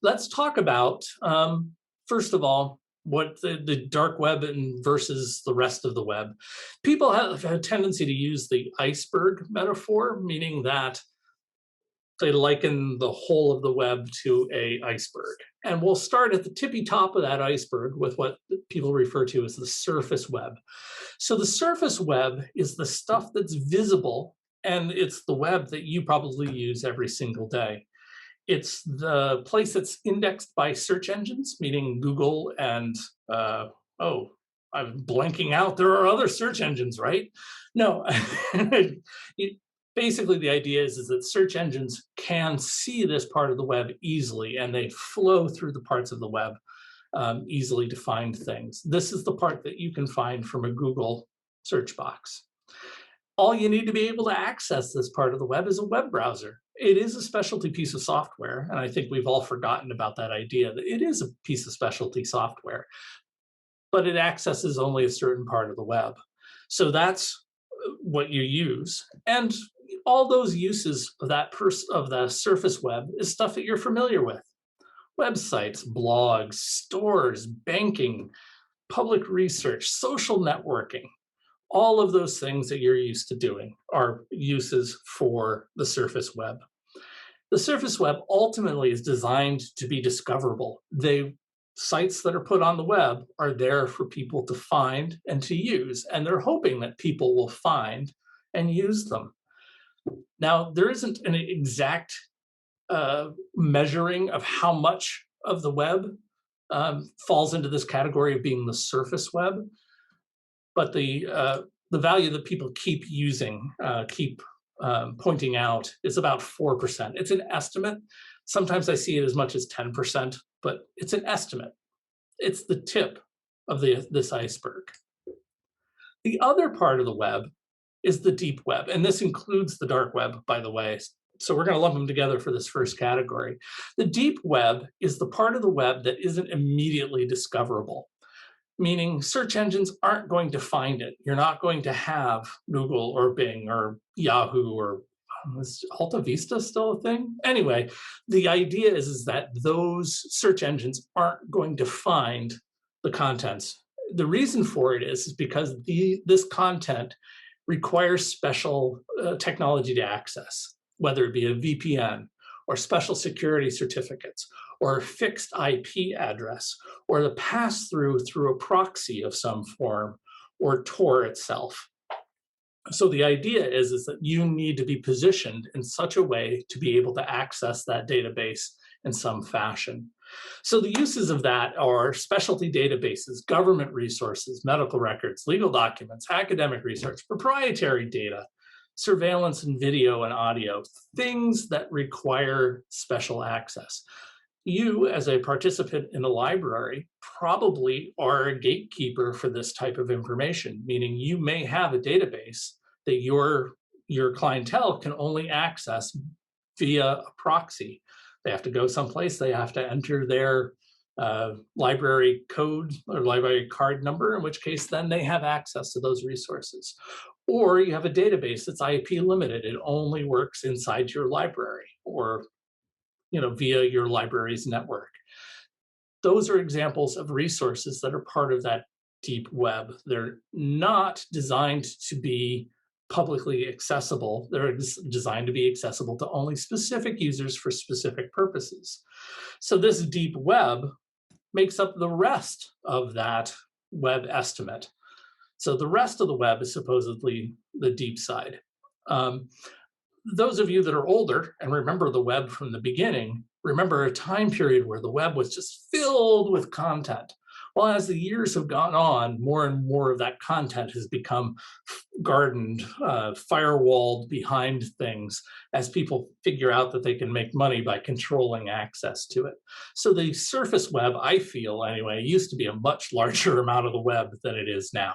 Let's talk about, first of all, what the dark web and versus the rest of the web. People have a tendency to use the iceberg metaphor, meaning that they liken the whole of the web to a iceberg. And we'll start at the tippy top of that iceberg with what people refer to as the surface web. So the surface web is the stuff that's visible, and it's the web that you probably use every single day. It's the place that's indexed by search engines, meaning Google and, oh, I'm blanking out. There are other search engines, right? No. Basically, the idea is that search engines can see this part of the web easily, and they flow through the parts of the web easily to find things. This is the part that you can find from a Google search box. All you need to be able to access this part of the web is a web browser. It is a specialty piece of software, and I think we've all forgotten about that idea that it is a piece of specialty software, but it accesses only a certain part of the web. So that's what you use. And all those uses of of the surface web is stuff that you're familiar with. Websites, blogs, stores, banking, public research, social networking. All of those things that you're used to doing are uses for the surface web. The surface web ultimately is designed to be discoverable. Sites that are put on the web are there for people to find and to use, and they're hoping that people will find and use them. Now, there isn't an exact measuring of how much of the web falls into this category of being the surface web, but the value that people keep using, pointing out, is about 4%. It's an estimate. Sometimes I see it as much as 10%, but it's an estimate. It's the tip of this iceberg. The other part of the web is the deep web, and this includes the dark web, by the way. So we're going to lump them together for this first category. The deep web is the part of the web that isn't immediately discoverable, meaning search engines aren't going to find it. You're not going to have Google or Bing or Yahoo or is Alta Vista still a thing? Anyway, the idea is that those search engines aren't going to find the contents. The reason for it is because this content requires special technology to access, whether it be a VPN or special security certificates or a fixed IP address or the pass-through through a proxy of some form or Tor itself. So the idea is that you need to be positioned in such a way to be able to access that database in some fashion. So the uses of that are specialty databases, government resources, medical records, legal documents, academic research, proprietary data, surveillance and video and audio, things that require special access. You, as a participant in a library, probably are a gatekeeper for this type of information, meaning you may have a database that your clientele can only access via a proxy. They have to go someplace, they have to enter their library code or library card number, in which case then they have access to those resources. Or you have a database that's IP limited. It only works inside your library or via your library's network. Those are examples of resources that are part of that deep web. They're not designed to be publicly accessible. They're designed to be accessible to only specific users for specific purposes. So this deep web makes up the rest of that web estimate. So the rest of the web is supposedly the deep side. Those of you that are older and remember the web from the beginning, remember a time period where the web was just filled with content. Well, as the years have gone on, more and more of that content has become gardened, firewalled behind things as people figure out that they can make money by controlling access to it. So the surface web, I feel anyway, used to be a much larger amount of the web than it is now,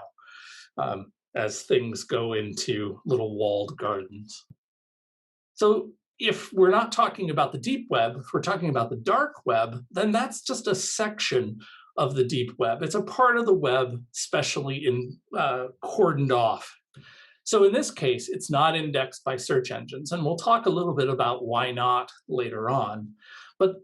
as things go into little walled gardens. So if we're not talking about the deep web, if we're talking about the dark web, then that's just a section of the deep web. It's a part of the web specially cordoned off. So in this case, it's not indexed by search engines, and we'll talk a little bit about why not later on. But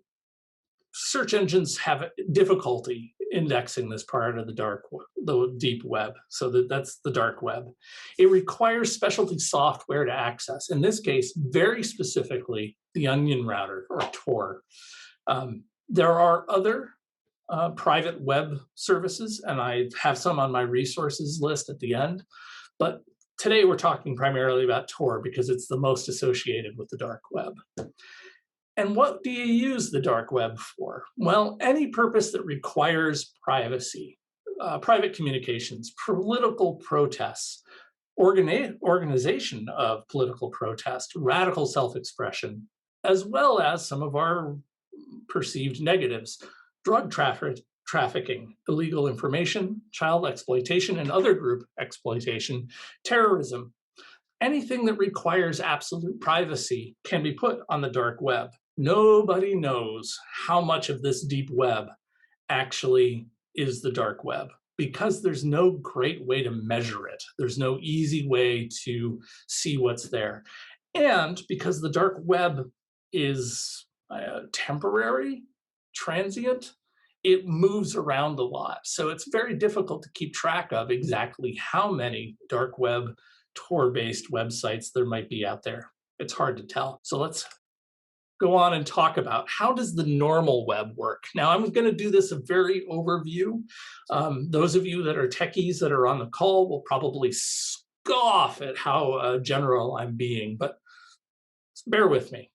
search engines have difficulty indexing this part of the deep web. So that's the dark web. It requires specialty software to access. In this case, very specifically, the onion router or Tor. There are other private web services, and I have some on my resources list at the end. But today we're talking primarily about Tor because it's the most associated with the dark web. And what do you use the dark web for? Well, any purpose that requires privacy, private communications, political protests, organization of political protest, radical self-expression, as well as some of our perceived negatives, drug trafficking, illegal information, child exploitation and other group exploitation, terrorism. Anything that requires absolute privacy can be put on the dark web. Nobody knows how much of this deep web actually is the dark web because there's no great way to measure it. There's no easy way to see what's there. And because the dark web is temporary, transient, it moves around a lot. So it's very difficult to keep track of exactly how many dark web Tor-based websites there might be out there. It's hard to tell. So let's go on and talk about how does the normal web work. Now I'm going to do this a very overview. Those of you that are techies that are on the call will probably scoff at how general I'm being, but bear with me.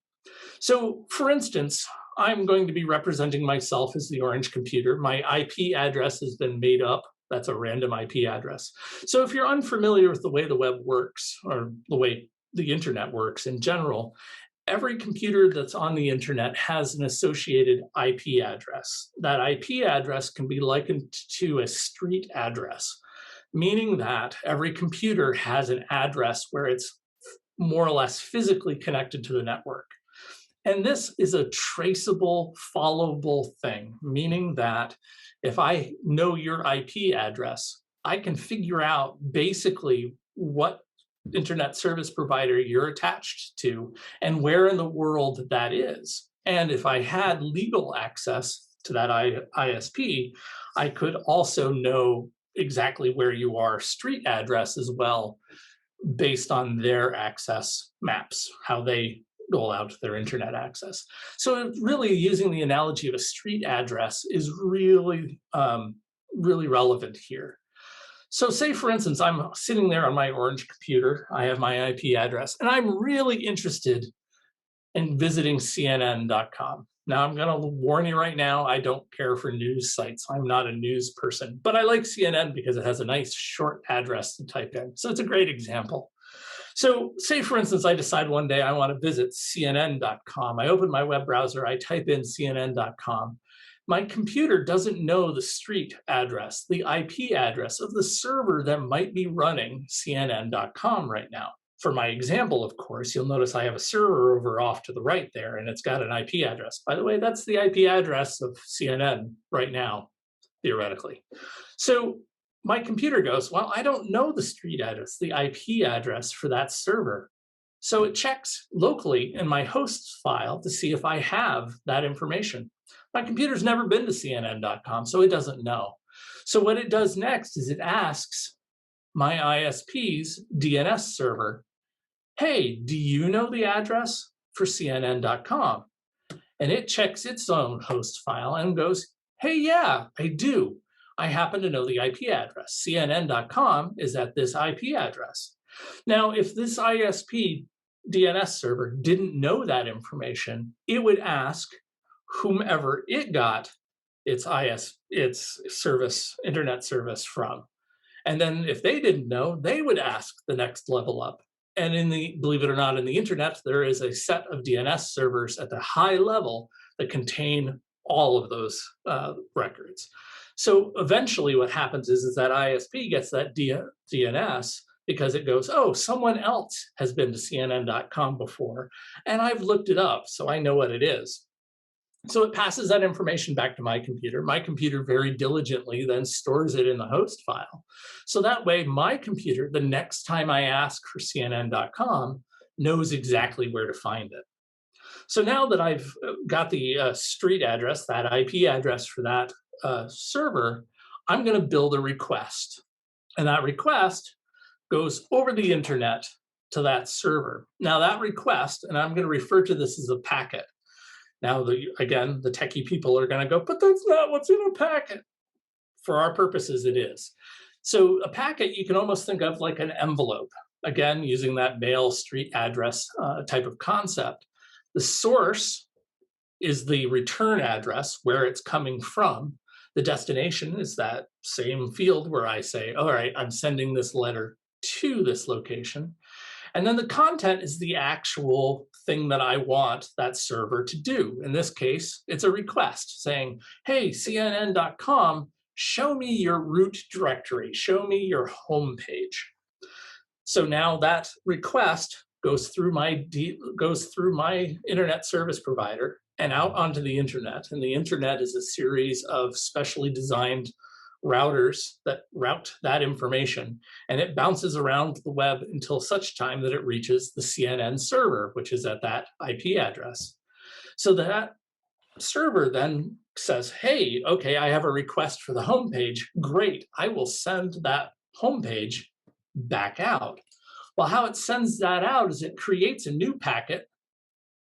So for instance, I'm going to be representing myself as the orange computer. My IP address has been made up. That's a random IP address. So if you're unfamiliar with the way the web works or the way the internet works in general, every computer that's on the internet has an associated IP address. That IP address can be likened to a street address, meaning that every computer has an address where it's more or less physically connected to the network. And this is a traceable, followable thing, meaning that if I know your IP address, I can figure out basically what internet service provider you're attached to and where in the world that is. And if I had legal access to that ISP, I could also know exactly where you are, street address as well, based on their access maps, how they dole out their internet access. So really using the analogy of a street address is really, really relevant here. So say, for instance, I'm sitting there on my orange computer, I have my IP address, and I'm really interested in visiting CNN.com. Now, I'm going to warn you right now, I don't care for news sites. I'm not a news person, but I like CNN because it has a nice short address to type in. So it's a great example. So say, for instance, I decide one day I want to visit CNN.com. I open my web browser, I type in CNN.com. My computer doesn't know the street address, the IP address of the server that might be running CNN.com right now. For my example, of course, you'll notice I have a server over off to the right there, and it's got an IP address. By the way, that's the IP address of CNN right now, theoretically. So my computer goes, well, I don't know the street address, the IP address for that server. So it checks locally in my hosts file to see if I have that information. My computer's never been to CNN.com, so it doesn't know. So what it does next is it asks my ISP's DNS server, hey, do you know the address for CNN.com? And it checks its own host file and goes, hey, yeah, I do. I happen to know the IP address. CNN.com is at this IP address. Now, if this ISP DNS server didn't know that information, it would ask whomever it got its internet service from. And then if they didn't know, they would ask the next level up. And believe it or not, in the internet, there is a set of DNS servers at the high level that contain all of those records. So eventually what happens is that ISP gets that DNS because it goes, oh, someone else has been to CNN.com before, and I've looked it up, so I know what it is. So it passes that information back to my computer. My computer very diligently then stores it in the host file. So that way, my computer, the next time I ask for CNN.com, knows exactly where to find it. So now that I've got the street address, that IP address for that server, I'm going to build a request. And that request goes over the internet to that server. Now that request, and I'm going to refer to this as a packet. Now, again, the techie people are going to go, but that's not what's in a packet. For our purposes, it is. So a packet you can almost think of like an envelope. Again, using that mail street address type of concept. The source is the return address where it's coming from. The destination is that same field where I say, all right, I'm sending this letter to this location. And then the content is the actual thing that I want that server to do. In this case, it's a request saying, hey, CNN.com, show me your root directory, show me your home page. So now that request goes through my internet service provider and out onto the internet. And the internet is a series of specially designed routers that route that information, and it bounces around the web until such time that it reaches the CNN server, which is at that IP address. So that server then says, hey, okay, I have a request for the homepage. Great, I will send that homepage back out. Well, how it sends that out is it creates a new packet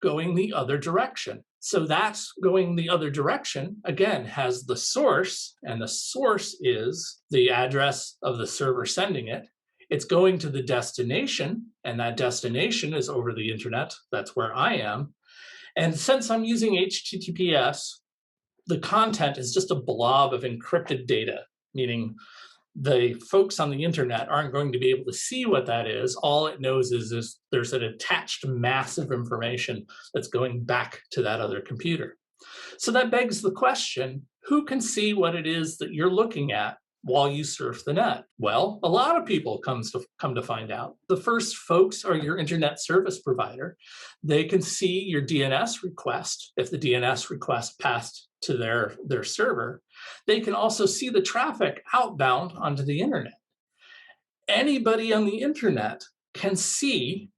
going the other direction. So that's going the other direction, again, has the source, and the source is the address of the server sending it. It's going to the destination, and that destination is over the internet. That's where I am. And since I'm using HTTPS, the content is just a blob of encrypted data, meaning the folks on the internet aren't going to be able to see what that is. All it knows is there's an attached mass of information that's going back to that other computer. So that begs the question, who can see what it is that you're looking at while you surf the net? Well, a lot of people come to find out. The first folks are your internet service provider. They can see your DNS request if the DNS request passed to their server. They can also see the traffic outbound onto the internet. Anybody on the internet can see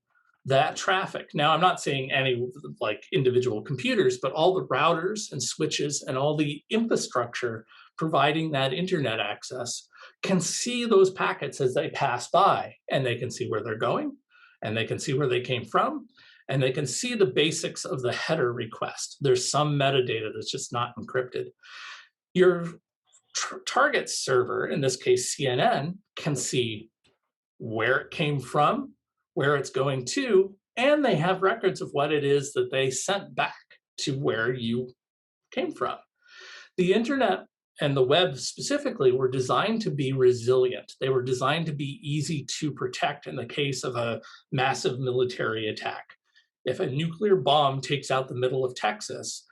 that traffic. Now, I'm not saying any like individual computers, but all the routers and switches and all the infrastructure providing that internet access can see those packets as they pass by, and they can see where they're going, and they can see where they came from, and they can see the basics of the header request. There's some metadata that's just not encrypted. Your target server, in this case CNN, can see where it came from, where it's going to, and they have records of what it is that they sent back to where you came from. The internet and the web specifically were designed to be resilient. They were designed to be easy to protect in the case of a massive military attack. If a nuclear bomb takes out the middle of Texas,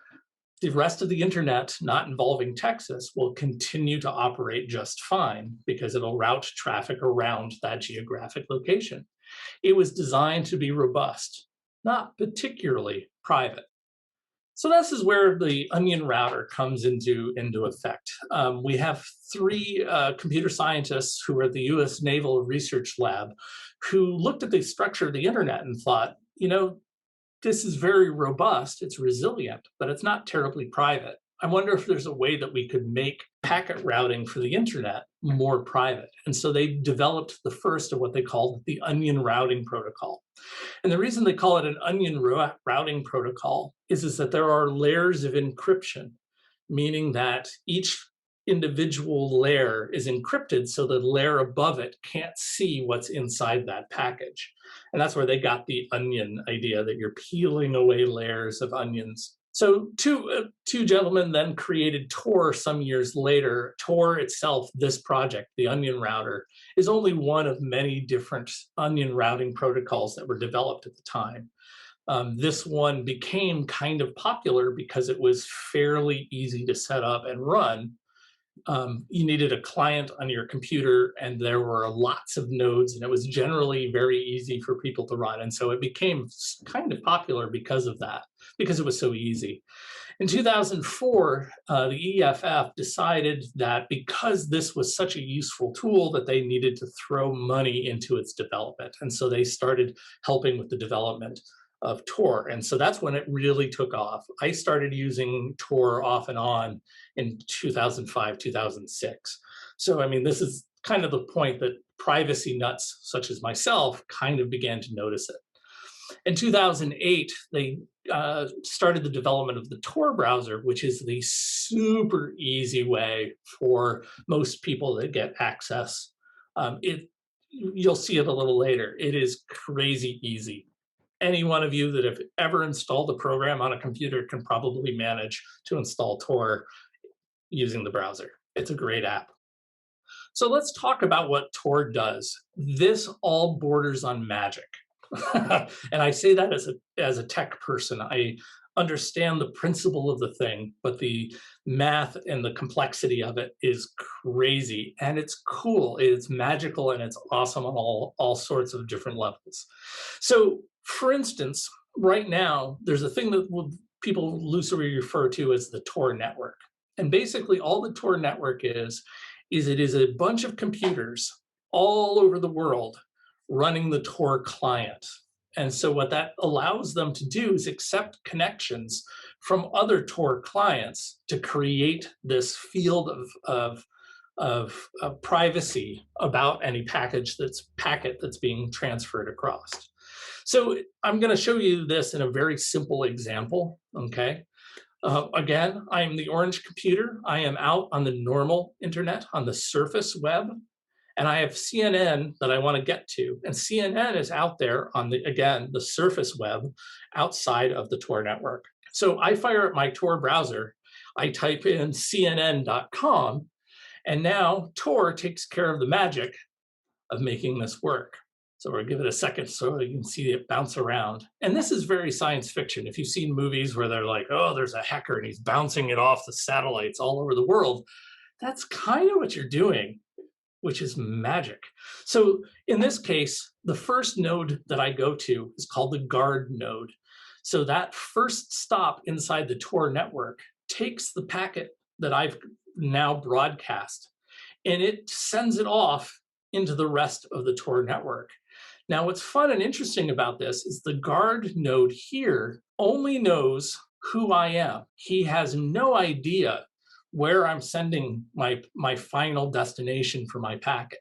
the rest of the internet, not involving Texas, will continue to operate just fine because it'll route traffic around that geographic location. It was designed to be robust, not particularly private. So this is where the onion router comes into effect. We have three computer scientists who are at the US Naval Research Lab who looked at the structure of the internet and thought, you know, this is very robust, it's resilient, but it's not terribly private. I wonder if there's a way that we could make packet routing for the internet more private. And so they developed the first of what they called the onion routing protocol. And the reason they call it an onion routing protocol is that there are layers of encryption, meaning that each individual layer is encrypted so the layer above it can't see what's inside that package. And that's where they got the onion idea, that you're peeling away layers of onions. So two gentlemen then created Tor some years later. Tor itself, this project, the onion router, is only one of many different onion routing protocols that were developed at the time. This one became kind of popular because it was fairly easy to set up and run. You needed a client on your computer, and there were lots of nodes, and it was generally very easy for people to run. And so it became kind of popular because of that, because it was so easy. In 2004, the EFF decided that because this was such a useful tool that they needed to throw money into its development. And so they started helping with the development of Tor. And so that's when it really took off. I started using Tor off and on in 2005, 2006. So, I mean, this is kind of the point that privacy nuts such as myself kind of began to notice it. In 2008, they started the development of the Tor browser, which is the super easy way for most people to get access. You'll see it a little later. It is crazy easy. Any one of you that have ever installed a program on a computer can probably manage to install Tor using the browser. It's a great app. So let's talk about what Tor does. This all borders on magic. And I say that as a tech person. I understand the principle of the thing, but the math and the complexity of it is crazy, and it's cool, it's magical, and it's awesome on all sorts of different levels. So, for instance, right now, there's a thing that people loosely refer to as the Tor network. And basically, all the Tor network is it is a bunch of computers all over the world running the Tor client. And so what that allows them to do is accept connections from other Tor clients to create this field of privacy about any packet that's being transferred across. So I'm going to show you this in a very simple example, okay? Again, I am the orange computer. I am out on the normal internet, on the surface web, and I have CNN that I want to get to. And CNN is out there on the surface web outside of the Tor network. So I fire up my Tor browser, I type in CNN.com, and now Tor takes care of the magic of making this work. So we'll give it a second so you can see it bounce around. And this is very science fiction. If you've seen movies where they're like, oh, there's a hacker and he's bouncing it off the satellites all over the world, that's kind of what you're doing, which is magic. So in this case, the first node that I go to is called the guard node. So that first stop inside the Tor network takes the packet that I've now broadcast, and it sends it off into the rest of the Tor network. Now, what's fun and interesting about this is the guard node here only knows who I am. He has no idea where I'm sending my final destination for my packet.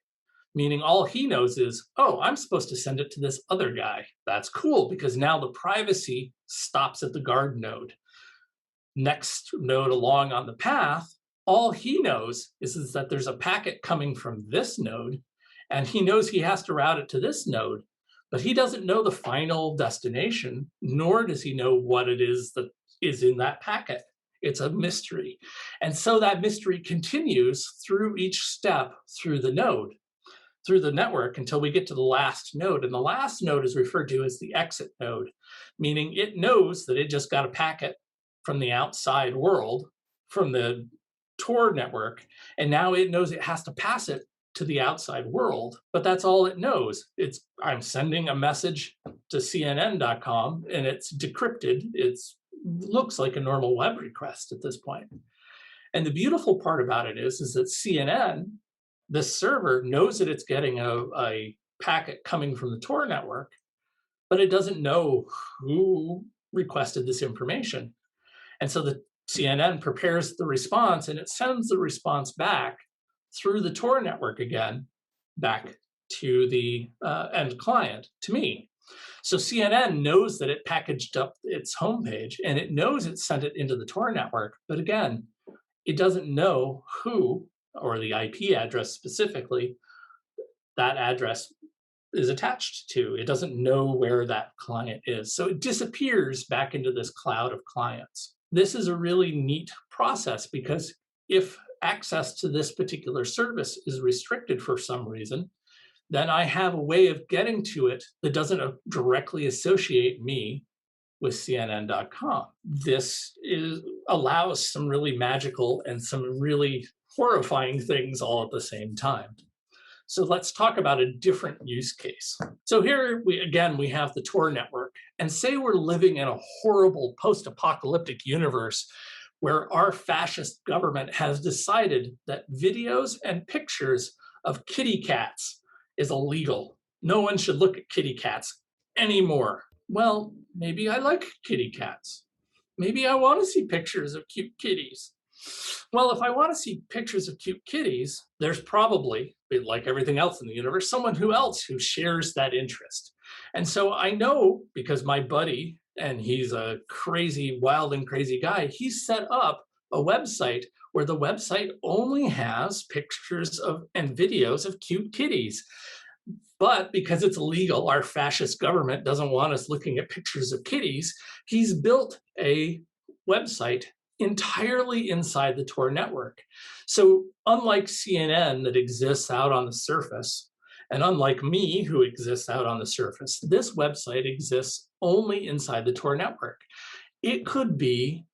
Meaning all he knows is, oh, I'm supposed to send it to this other guy. That's cool, because now the privacy stops at the guard node. Next node along on the path, all he knows is that there's a packet coming from this node, and he knows he has to route it to this node, but he doesn't know the final destination, nor does he know what it is that is in that packet. It's a mystery. And so that mystery continues through each step through the network until we get to the last node. And the last node is referred to as the exit node, meaning it knows that it just got a packet from the outside world, from the Tor network, and now it knows it has to pass it to the outside world, but that's all it knows. I'm sending a message to CNN.com and it's decrypted. It looks like a normal web request at this point. And the beautiful part about it is that CNN, the server, knows that it's getting a packet coming from the Tor network, but it doesn't know who requested this information. And so the CNN prepares the response and it sends the response back through the Tor network again, back to the end client, to me. So CNN knows that it packaged up its homepage and it knows it sent it into the Tor network, but again, it doesn't know who, or the IP address specifically, that address is attached to. It doesn't know where that client is. So it disappears back into this cloud of clients. This is a really neat process because if access to this particular service is restricted for some reason, then I have a way of getting to it that doesn't directly associate me with CNN.com. This allows some really magical and some really horrifying things all at the same time. So let's talk about a different use case. So here we have the Tor network, and say we're living in a horrible post-apocalyptic universe where our fascist government has decided that videos and pictures of kitty cats is illegal. No one should look at kitty cats anymore. Well, maybe I like kitty cats. Maybe I want to see pictures of cute kitties. Well, if I want to see pictures of cute kitties, there's probably, like everything else in the universe, someone else who shares that interest. And so I know, because my buddy, and he's a crazy, wild and crazy guy, he's set up a website where the website only has pictures of and videos of cute kitties. But because it's illegal, our fascist government doesn't want us looking at pictures of kitties. He's built a website entirely inside the Tor network. So unlike CNN that exists out on the surface, and unlike me who exists out on the surface, this website exists only inside the Tor network. It could be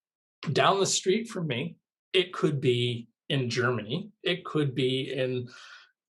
down the street from me. It could be in Germany. It could be in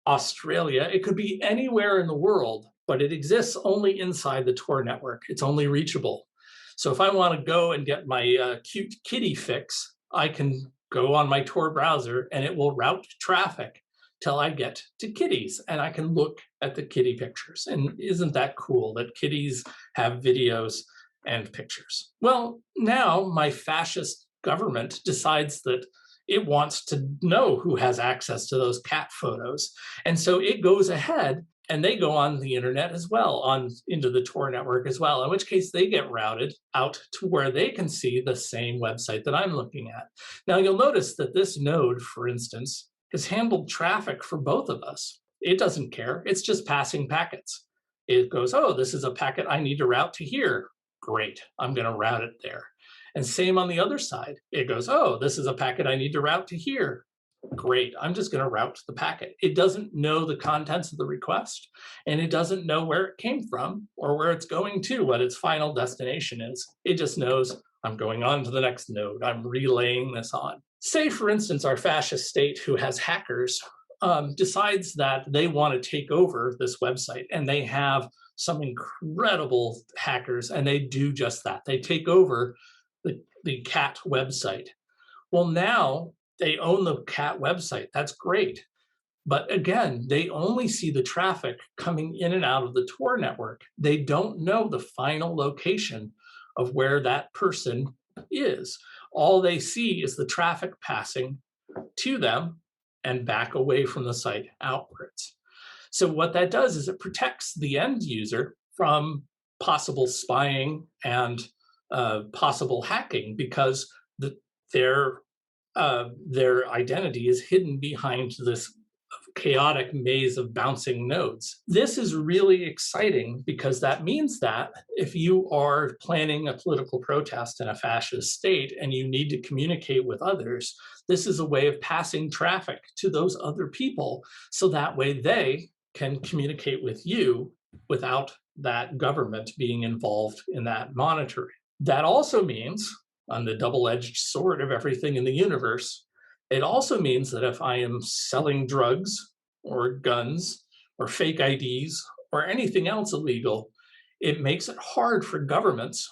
Australia. It could be anywhere in the world, but it exists only inside the Tor network. It's only reachable. So if I want to go and get my cute kitty fix, I can go on my Tor browser and it will route traffic till I get to kitties and I can look at the kitty pictures. And isn't that cool that kitties have videos and pictures? Well, now my fascist government decides that it wants to know who has access to those cat photos. And so it goes ahead and they go on the internet as well, on into the Tor network as well, in which case they get routed out to where they can see the same website that I'm looking at. Now you'll notice that this node, for instance, has handled traffic for both of us. It doesn't care, it's just passing packets. It goes, oh, this is a packet I need to route to here. Great, I'm gonna route it there. And same on the other side. It goes, oh, this is a packet I need to route to here. Great, I'm just going to route the packet. It doesn't know the contents of the request, and it doesn't know where it came from or where it's going to, what its final destination is. It just knows I'm going on to the next node. I'm relaying this on. Say, for instance, our fascist state who has hackers decides that they want to take over this website, and they have some incredible hackers, and they do just that. They take over the cat website. Well, now they own the cat website. That's great. But again, they only see the traffic coming in and out of the Tor network. They don't know the final location of where that person is. All they see is the traffic passing to them and back away from the site outwards. So what that does is it protects the end user from possible spying and possible hacking, because their identity is hidden behind this chaotic maze of bouncing nodes. This is really exciting because that means that if you are planning a political protest in a fascist state and you need to communicate with others, this is a way of passing traffic to those other people, so that way they can communicate with you without that government being involved in that monitoring. That also means, on the double-edged sword of everything in the universe, it also means that if I am selling drugs or guns or fake IDs or anything else illegal, it makes it hard for governments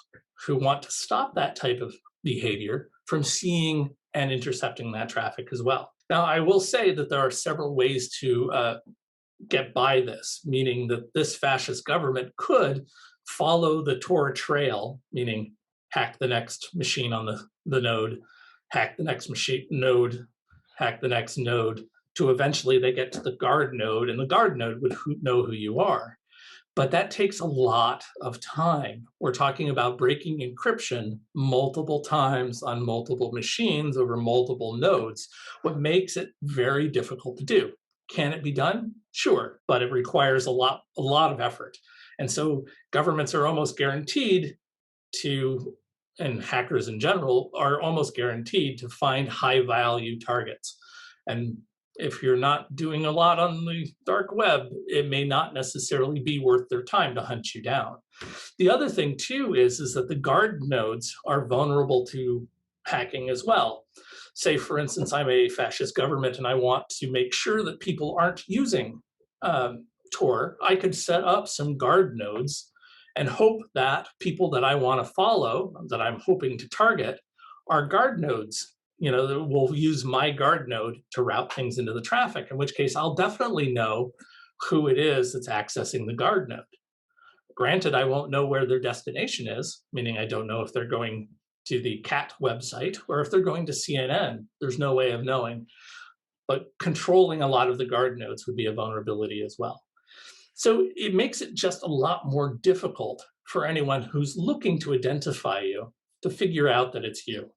who want to stop that type of behavior from seeing and intercepting that traffic as well. Now, I will say that there are several ways to get by this, meaning that this fascist government could follow the Tor trail, meaning hack the next machine on the node, hack the next machine node, hack the next node, to eventually they get to the guard node, and the guard node would know who you are. But that takes a lot of time. We're talking about breaking encryption multiple times on multiple machines over multiple nodes, what makes it very difficult to do. Can it be done? Sure, but it requires a lot of effort. And so governments are almost guaranteed to, and hackers in general are almost guaranteed to find high value targets. And if you're not doing a lot on the dark web, it may not necessarily be worth their time to hunt you down. The other thing too is that the guard nodes are vulnerable to hacking as well. Say, for instance, I'm a fascist government and I want to make sure that people aren't using Tor. I could set up some guard nodes and hope that people that I want to follow, that I'm hoping to target, are guard nodes. You know, will use my guard node to route things into the traffic, in which case I'll definitely know who it is that's accessing the guard node. Granted, I won't know where their destination is, meaning I don't know if they're going to the cat website or if they're going to CNN. There's no way of knowing. But controlling a lot of the guard nodes would be a vulnerability as well. So it makes it just a lot more difficult for anyone who's looking to identify you to figure out that it's you.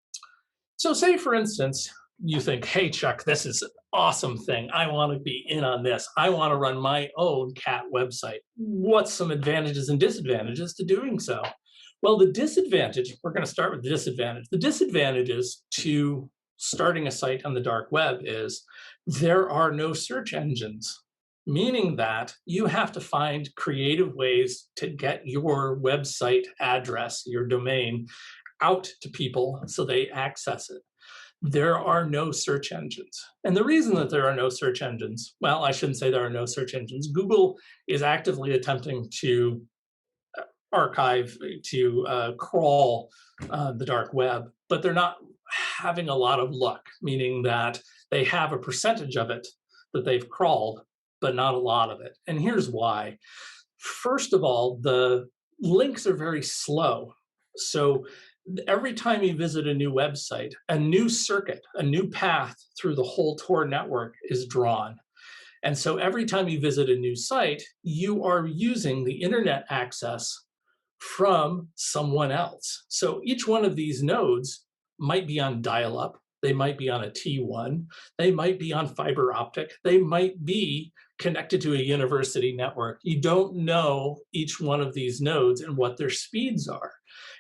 So say, for instance, you think, hey, Chuck, this is an awesome thing. I want to be in on this. I want to run my own cat website. What's some advantages and disadvantages to doing so? Well, the disadvantage, we're going to start with the disadvantage. The disadvantages to starting a site on the dark web is there are no search engines, meaning that you have to find creative ways to get your website address, your domain, out to people so they access it. There are no search engines. And the reason that there are no search engines, well, I shouldn't say there are no search engines. Google is actively attempting to archive, to crawl the dark web, but they're not having a lot of luck, meaning that they have a percentage of it that they've crawled, but not a lot of it. And here's why. First of all, the links are very slow. So every time you visit a new website, a new circuit, a new path through the whole Tor network is drawn. And so every time you visit a new site, you are using the internet access from someone else. So each one of these nodes might be on dial-up, they might be on a T1, they might be on fiber optic, they might be connected to a university network. You don't know each one of these nodes and what their speeds are.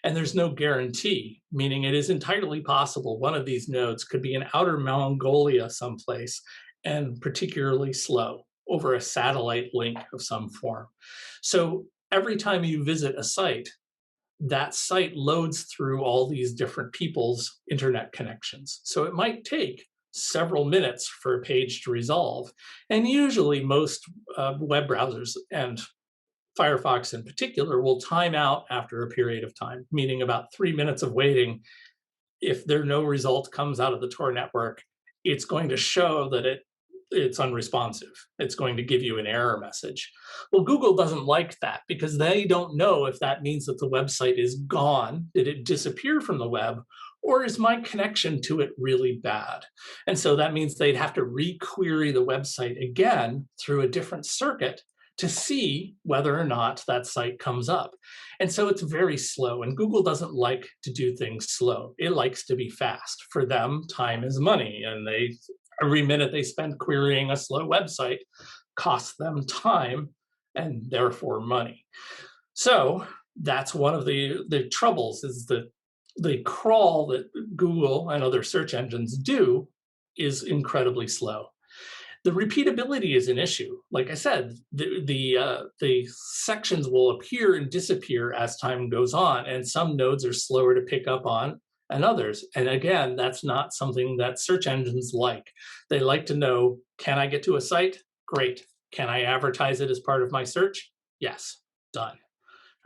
And there's no guarantee, meaning it is entirely possible one of these nodes could be in outer Mongolia someplace and particularly slow over a satellite link of some form. So every time you visit a site, that site loads through all these different people's internet connections. So it might take several minutes for a page to resolve. And usually most web browsers, and Firefox in particular, will time out after a period of time, meaning about 3 minutes of waiting. If there no result comes out of the Tor network, it's going to show that it's unresponsive. It's going to give you an error message. Well, Google doesn't like that because they don't know if that means that the website is gone. Did it disappear from the web? Or is my connection to it really bad? And so that means they'd have to re-query the website again through a different circuit to see whether or not that site comes up. And so it's very slow, and Google doesn't like to do things slow. It likes to be fast. For them, time is money, and every minute they spend querying a slow website costs them time and therefore money. So that's one of the troubles, is that the crawl that Google and other search engines do is incredibly slow. The repeatability is an issue. Like I said, the sections will appear and disappear as time goes on, and some nodes are slower to pick up on and others. And again, that's not something that search engines like. They like to know, can I get to a site? Great. Can I advertise it as part of my search? Yes, done.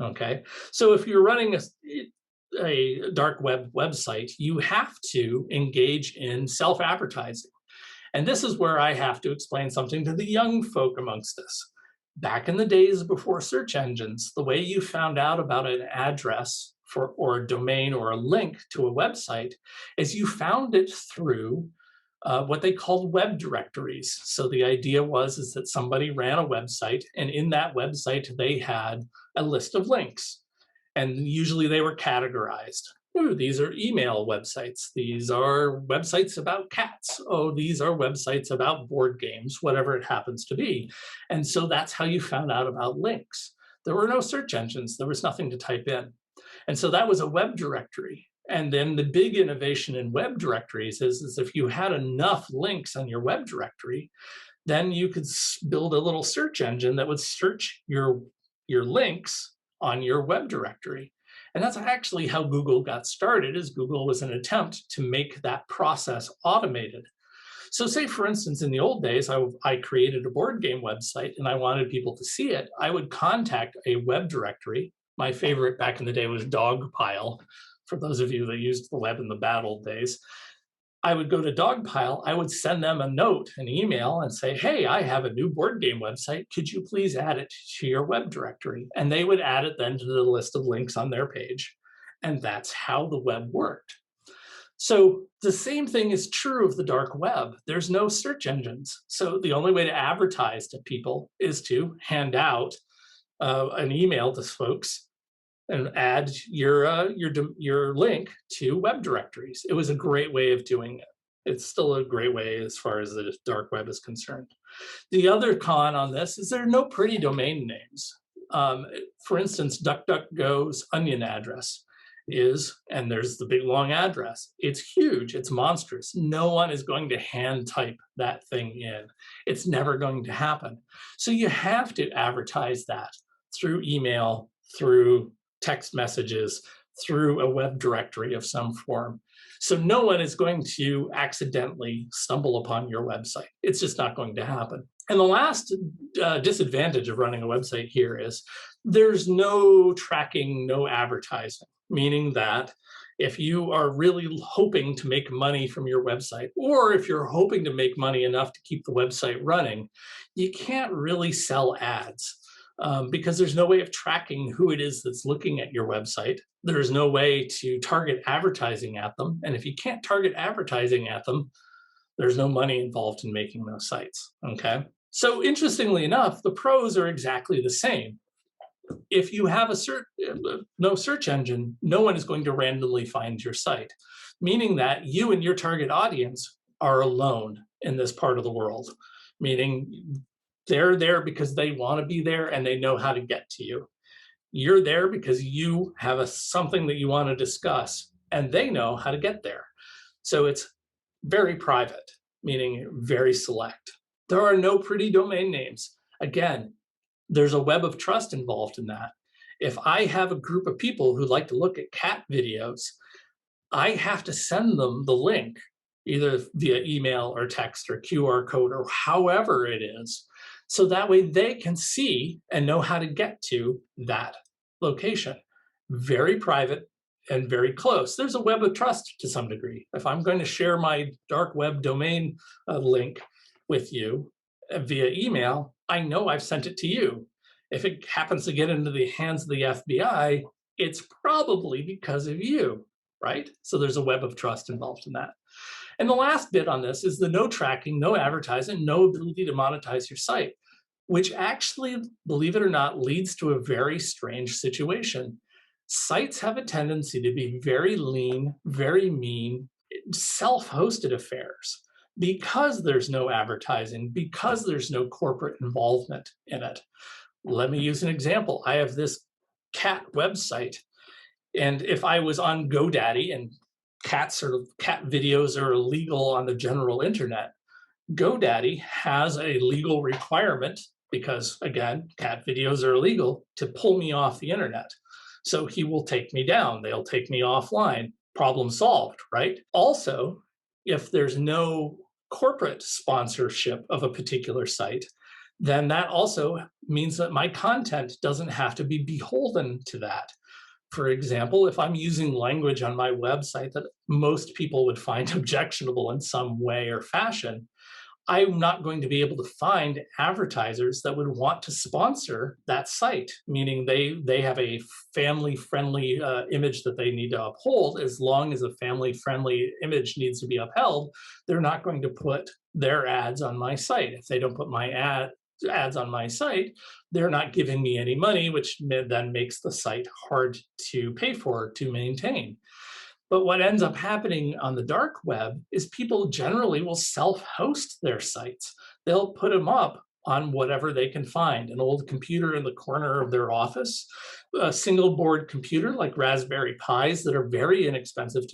Okay, so if you're running a dark web website, you have to engage in self-advertising. And this is where I have to explain something to the young folk amongst us. Back in the days before search engines, the way you found out about an address or a domain or a link to a website is you found it through what they called web directories. So the idea is that somebody ran a website, and in that website they had a list of links. And usually they were categorized. Oh, these are email websites. These are websites about cats. Oh, these are websites about board games, whatever it happens to be. And so that's how you found out about links. There were no search engines. There was nothing to type in. And so that was a web directory. And then the big innovation in web directories is if you had enough links on your web directory, then you could build a little search engine that would search your links on your web directory. And that's actually how Google got started, is Google was an attempt to make that process automated. So say, for instance, in the old days, I created a board game website and I wanted people to see it. I would contact a web directory. My favorite back in the day was Dogpile, for those of you that used the web in the bad old days. I would go to Dogpile, I would send them a note, an email, and say, hey, I have a new board game website. Could you please add it to your web directory? And they would add it then to the list of links on their page. And that's how the web worked. So the same thing is true of the dark web. There's no search engines. So the only way to advertise to people is to hand out an email to folks and add your link to web directories. It was a great way of doing it. It's still a great way as far as the dark web is concerned. The other con on this is there are no pretty domain names. For instance, DuckDuckGo's onion address is, and there's the big long address. It's huge, it's monstrous. No one is going to hand type that thing in. It's never going to happen. So you have to advertise that through email, through text messages, through a web directory of some form. So no one is going to accidentally stumble upon your website. It's just not going to happen. And the last disadvantage of running a website here is there's no tracking, no advertising, meaning that if you are really hoping to make money from your website, or if you're hoping to make money enough to keep the website running, you can't really sell ads. Because there's no way of tracking who it is that's looking at your website. There's no way to target advertising at them. And if you can't target advertising at them, there's no money involved in making those sites, okay? So interestingly enough, the pros are exactly the same. If you have no search engine, no one is going to randomly find your site, meaning that you and your target audience are alone in this part of the world, meaning they're there because they want to be there and they know how to get to you. You're there because you have something that you want to discuss and they know how to get there. So it's very private, meaning very select. There are no pretty domain names. Again, there's a web of trust involved in that. If I have a group of people who like to look at cat videos, I have to send them the link, either via email or text or QR code or however it is, so that way they can see and know how to get to that location. Very private and very close. There's a web of trust to some degree. If I'm going to share my dark web domain link with you via email, I know I've sent it to you. If it happens to get into the hands of the FBI, it's probably because of you, right? So there's a web of trust involved in that. And the last bit on this is the no tracking, no advertising, no ability to monetize your site, which actually, believe it or not, leads to a very strange situation. Sites have a tendency to be very lean, very mean, self-hosted affairs because there's no advertising, because there's no corporate involvement in it. Let me use an example. I have this cat website, and if I was on GoDaddy, and cat videos are illegal on the general internet, GoDaddy has a legal requirement, because again, cat videos are illegal, to pull me off the internet. So he will take me down, they'll take me offline, problem solved, right? Also, if there's no corporate sponsorship of a particular site, then that also means that my content doesn't have to be beholden to that. For example, if I'm using language on my website that most people would find objectionable in some way or fashion, I'm not going to be able to find advertisers that would want to sponsor that site, meaning they have a family-friendly image that they need to uphold. As long as a family-friendly image needs to be upheld, they're not going to put their ads on my site. If they don't put my ads on my site, they're not giving me any money, which then makes the site hard to pay for, to maintain. But what ends up happening on the dark web is people generally will self-host their sites. They'll put them up on whatever they can find, an old computer in the corner of their office, a single board computer like Raspberry Pis that are very inexpensive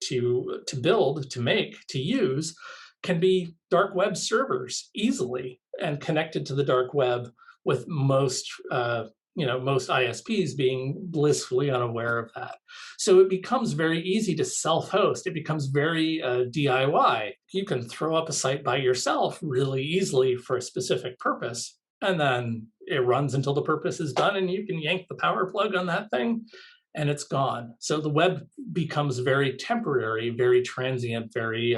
to build, to make, to use, can be dark web servers easily and connected to the dark web, with most most ISPs being blissfully unaware of that. So it becomes very easy to self-host. It becomes very DIY. You can throw up a site by yourself really easily for a specific purpose, and then it runs until the purpose is done, and you can yank the power plug on that thing, and it's gone. So the web becomes very temporary, very transient, very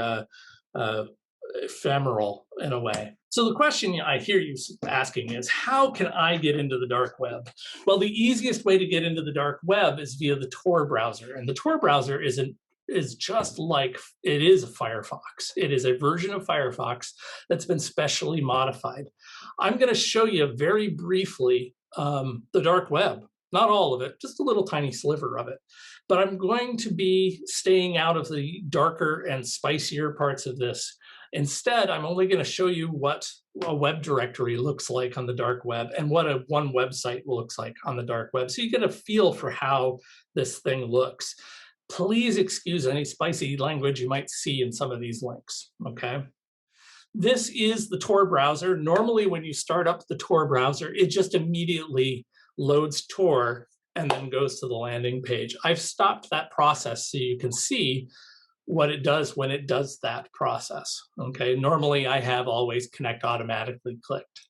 ephemeral in a way. So the question I hear you asking is, how can I get into the dark web? Well, the easiest way to get into the dark web is via the Tor browser. And the Tor browser is just like it is a Firefox. It is a version of Firefox that's been specially modified. I'm going to show you very briefly the dark web. Not all of it, just a little tiny sliver of it. But I'm going to be staying out of the darker and spicier parts of this. Instead, I'm only going to show you what a web directory looks like on the dark web and what one website looks like on the dark web. So you get a feel for how this thing looks. Please excuse any spicy language you might see in some of these links, okay? This is the Tor browser. Normally, when you start up the Tor browser, it just immediately loads Tor and then goes to the landing page. I've stopped that process so you can see what it does when it does that process, okay? Normally, I have always connect automatically clicked.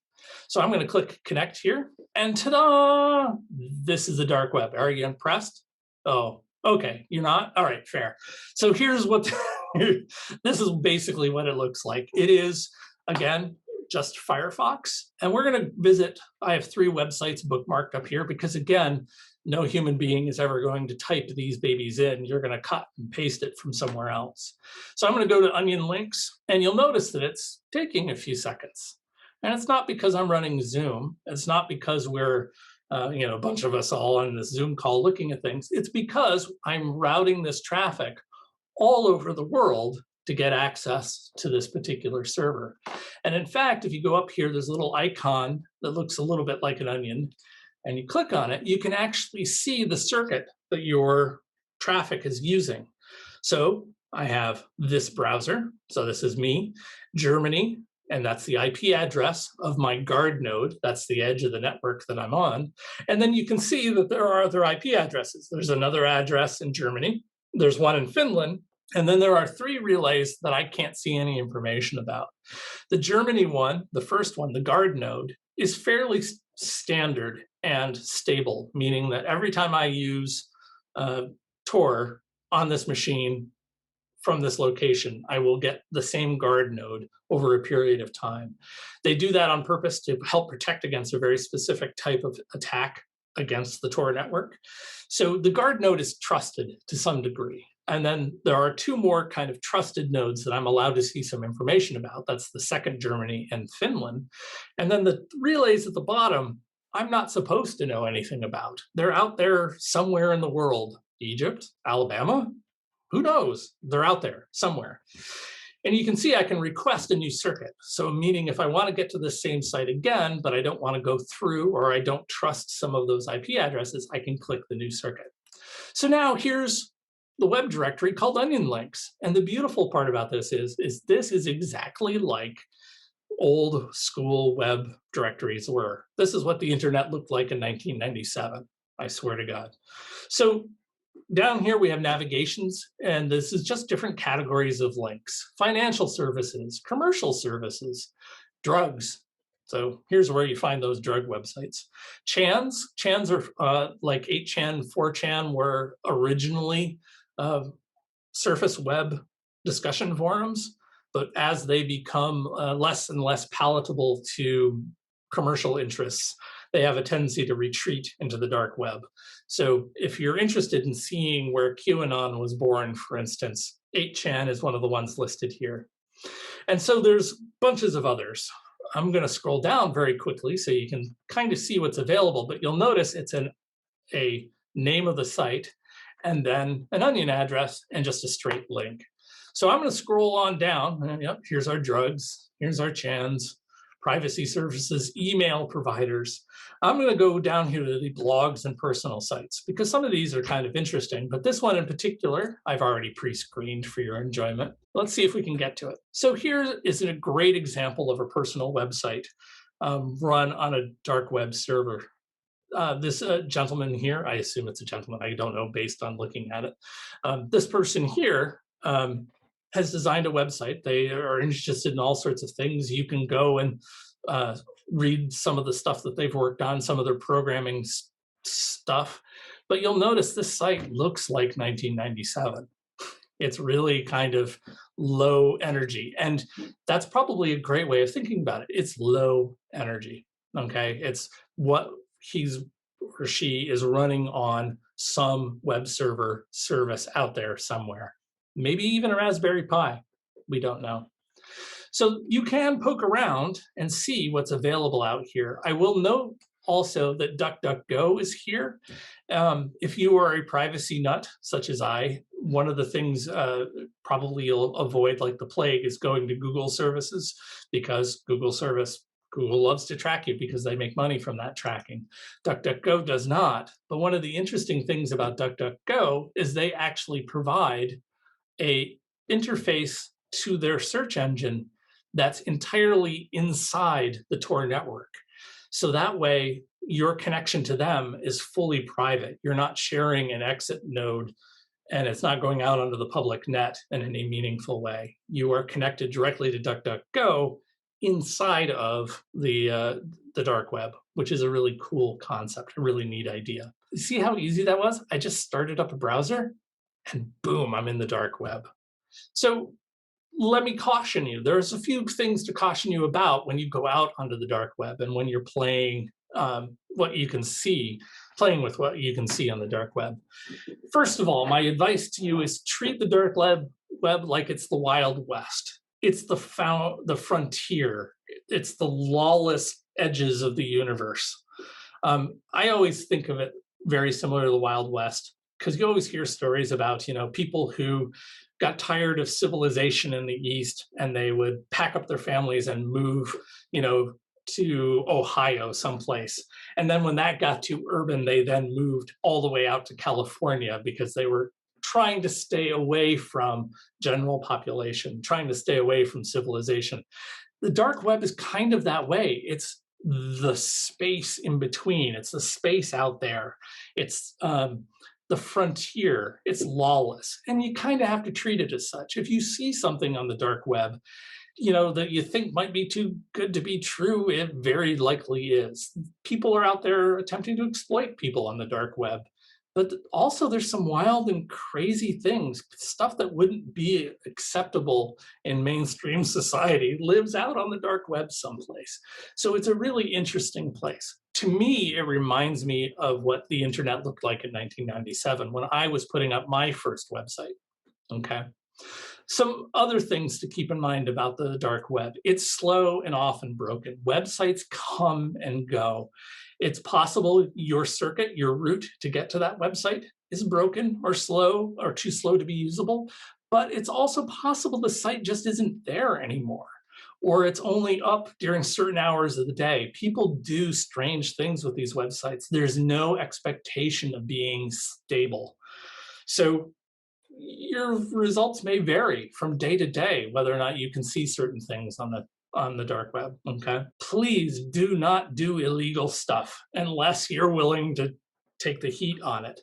So I'm gonna click connect here, and ta-da! This is the dark web. Are you impressed? Oh, okay, you're not? All right, fair. So here's what, this is basically what it looks like. It is, again, just Firefox. And we're gonna visit, I have 3 websites bookmarked up here because again, no human being is ever going to type these babies in. You're gonna cut and paste it from somewhere else. So I'm gonna go to Onion Links, and you'll notice that it's taking a few seconds. And it's not because I'm running Zoom. It's not because we're a bunch of us all on this Zoom call looking at things. It's because I'm routing this traffic all over the world to get access to this particular server. And in fact, if you go up here, there's a little icon that looks a little bit like an onion, and you click on it, you can actually see the circuit that your traffic is using. So I have this browser, so this is me, Germany, and that's the IP address of my guard node. That's the edge of the network that I'm on. And then you can see that there are other IP addresses. There's another address in Germany, there's one in Finland, and then there are 3 relays that I can't see any information about. The Germany one, the first one, the guard node, is fairly standard and stable, meaning that every time I use Tor on this machine from this location, I will get the same guard node over a period of time. They do that on purpose to help protect against a very specific type of attack against the Tor network. So the guard node is trusted to some degree. And then there are 2 more kind of trusted nodes that I'm allowed to see some information about. That's the second Germany and Finland. And then the relays at the bottom, I'm not supposed to know anything about. They're out there somewhere in the world. Egypt, Alabama, who knows? They're out there somewhere. And you can see I can request a new circuit. So meaning if I want to get to the same site again, but I don't want to go through or I don't trust some of those IP addresses, I can click the new circuit. So now here's the web directory called Onion Links. And the beautiful part about this is this is exactly like old school web directories were. This is what the internet looked like in 1997, I swear to God. So down here we have navigations, and this is just different categories of links. Financial services, commercial services, drugs. So here's where you find those drug websites. Chans are like 8chan, 4chan were originally surface web discussion forums, but as they become less and less palatable to commercial interests, they have a tendency to retreat into the dark web. So if you're interested in seeing where QAnon was born, for instance, 8chan is one of the ones listed here. And so there's bunches of others. I'm going to scroll down very quickly so you can kind of see what's available, but you'll notice it's a name of the site and then an onion address and just a straight link. So I'm going to scroll on down. And yep, here's our drugs. Here's our chans, privacy services, email providers. I'm going to go down here to the blogs and personal sites because some of these are kind of interesting, but this one in particular, I've already pre-screened for your enjoyment. Let's see if we can get to it. So here is a great example of a personal website run on a dark web server. This gentleman here, I assume it's a gentleman, I don't know based on looking at it. This person here has designed a website. They are interested in all sorts of things. You can go and read some of the stuff that they've worked on, some of their programming stuff. But you'll notice this site looks like 1997. It's really kind of low energy. And that's probably a great way of thinking about it. It's low energy, okay? It's what he's or she is running on some web server service out there somewhere. Maybe even a Raspberry Pi, we don't know. So you can poke around and see what's available out here. I will note also that DuckDuckGo is here. If you are a privacy nut, such as I, one of the things probably you'll avoid like the plague is going to Google services, because Google loves to track you because they make money from that tracking. DuckDuckGo does not. But one of the interesting things about DuckDuckGo is they actually provide a interface to their search engine that's entirely inside the Tor network. So that way, your connection to them is fully private. You're not sharing an exit node, and it's not going out onto the public net in any meaningful way. You are connected directly to DuckDuckGo inside of the dark web, which is a really cool concept, a really neat idea. See how easy that was? I just started up a browser, and boom, I'm in the dark web. So let me caution you. There's a few things to caution you about when you go out onto the dark web and when you're playing what you can see, playing with what you can see on the dark web. First of all, my advice to you is treat the dark web like it's the Wild West. It's the frontier. It's the lawless edges of the universe. I always think of it very similar to the Wild West, because you always hear stories about, people who got tired of civilization in the East and they would pack up their families and move, to Ohio someplace. And then when that got too urban, they then moved all the way out to California because they were trying to stay away from general population, trying to stay away from civilization. The dark web is kind of that way. It's the space in between. It's the space out there. It's the frontier. It's lawless, and you kind of have to treat it as such. If you see something on the dark web, that you think might be too good to be true, it very likely is. People are out there attempting to exploit people on the dark web. But also there's some wild and crazy things, stuff that wouldn't be acceptable in mainstream society lives out on the dark web someplace. So it's a really interesting place. To me, it reminds me of what the internet looked like in 1997 when I was putting up my first website, okay? Some other things to keep in mind about the dark web. It's slow and often broken. Websites come and go. It's possible your circuit, your route to get to that website is broken or slow or too slow to be usable, but it's also possible the site just isn't there anymore, or it's only up during certain hours of the day. People do strange things with these websites. There's no expectation of being stable. So your results may vary from day to day, whether or not you can see certain things on the dark web, okay? Please do not do illegal stuff unless you're willing to take the heat on it.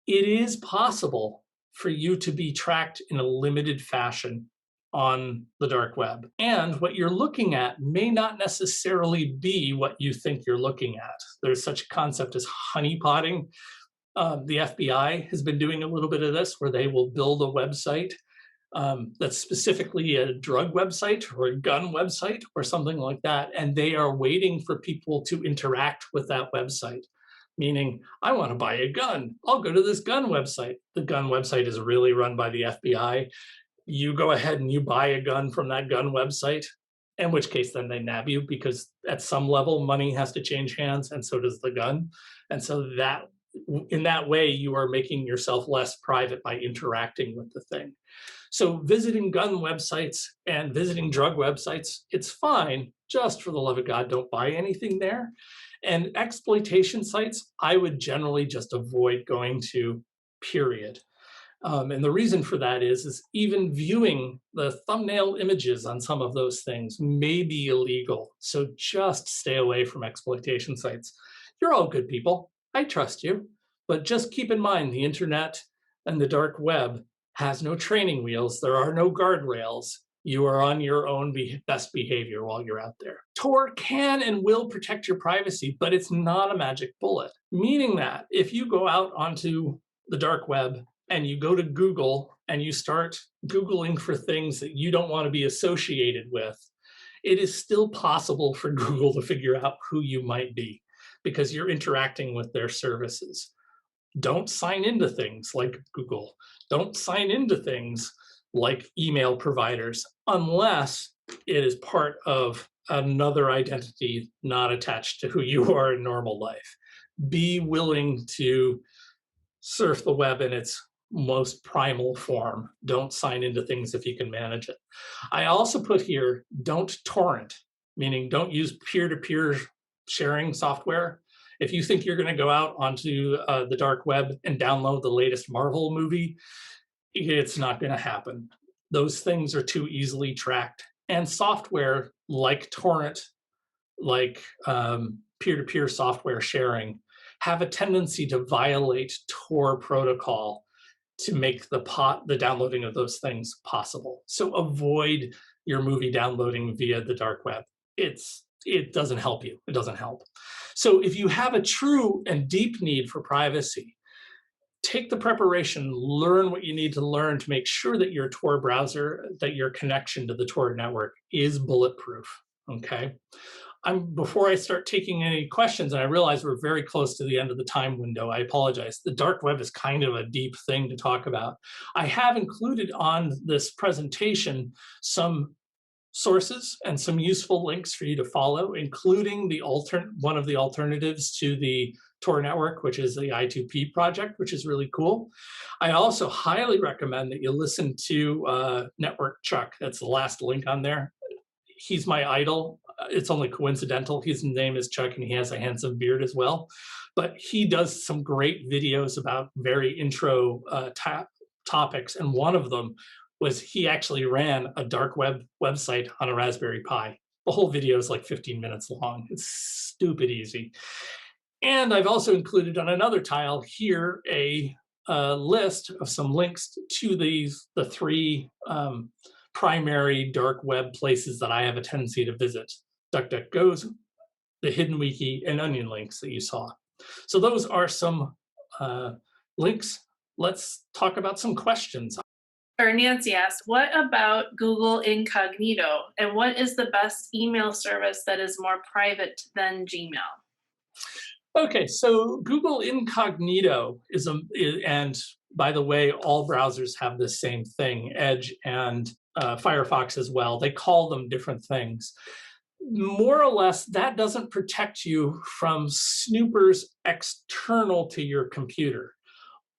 It is possible for you to be tracked in a limited fashion on the dark web. And what you're looking at may not necessarily be what you think you're looking at. There's such a concept as honeypotting. The FBI has been doing a little bit of this, where they will build a website that's specifically a drug website or a gun website or something like that, and they are waiting for people to interact with that website. Meaning, I want to buy a gun. I'll go to this gun website. The gun website is really run by the FBI. You go ahead and you buy a gun from that gun website, in which case then they nab you, because at some level money has to change hands, and so does the gun. And so that in that way, you are making yourself less private by interacting with the thing. So visiting gun websites and visiting drug websites, it's fine. Just for the love of God, don't buy anything there. And exploitation sites, I would generally just avoid going to, period. And the reason for that is even viewing the thumbnail images on some of those things may be illegal. So just stay away from exploitation sites. You're all good people. I trust you, but just keep in mind the internet and the dark web has no training wheels. There are no guardrails. You are on your own best behavior while you're out there. Tor can and will protect your privacy, but it's not a magic bullet, meaning that if you go out onto the dark web and you go to Google and you start Googling for things that you don't want to be associated with, it is still possible for Google to figure out who you might be because you're interacting with their services. Don't sign into things like Google. Don't sign into things like email providers unless it is part of another identity not attached to who you are in normal life. Be willing to surf the web in its most primal form. Don't sign into things if you can manage it. I also put here, don't torrent, meaning don't use peer-to-peer sharing software. If you think you're going to go out onto the dark web and download the latest Marvel movie, it's not going to happen. Those things are too easily tracked. And software like torrent, like peer-to-peer software sharing, have a tendency to violate Tor protocol to make the downloading of those things possible. So avoid your movie downloading via the dark web. It doesn't help you. It doesn't help. So if you have a true and deep need for privacy, take the preparation, learn what you need to learn to make sure that your Tor browser, that your connection to the Tor network is bulletproof, okay? Before I start taking any questions, and I realize we're very close to the end of the time window, I apologize. The dark web is kind of a deep thing to talk about. I have included on this presentation some sources and some useful links for you to follow, including one of the alternatives to the Tor network, which is the I2P project, which is really cool. I also highly recommend that you listen to Network Chuck. That's the last link on there. He's my idol. It's only coincidental. His name is Chuck and he has a handsome beard as well. But he does some great videos about very intro topics. And one of them was he actually ran a dark web website on a Raspberry Pi. The whole video is like 15 minutes long. It's stupid easy. And I've also included on another tile here a list of some links to the three primary dark web places that I have a tendency to visit: DuckDuckGo's, the Hidden Wiki, and Onion Links that you saw. So those are some links. Let's talk about some questions. Or Nancy asked, what about Google Incognito? And what is the best email service that is more private than Gmail? Okay, so Google Incognito and by the way, all browsers have the same thing, Edge and Firefox as well. They call them different things. More or less, that doesn't protect you from snoopers external to your computer.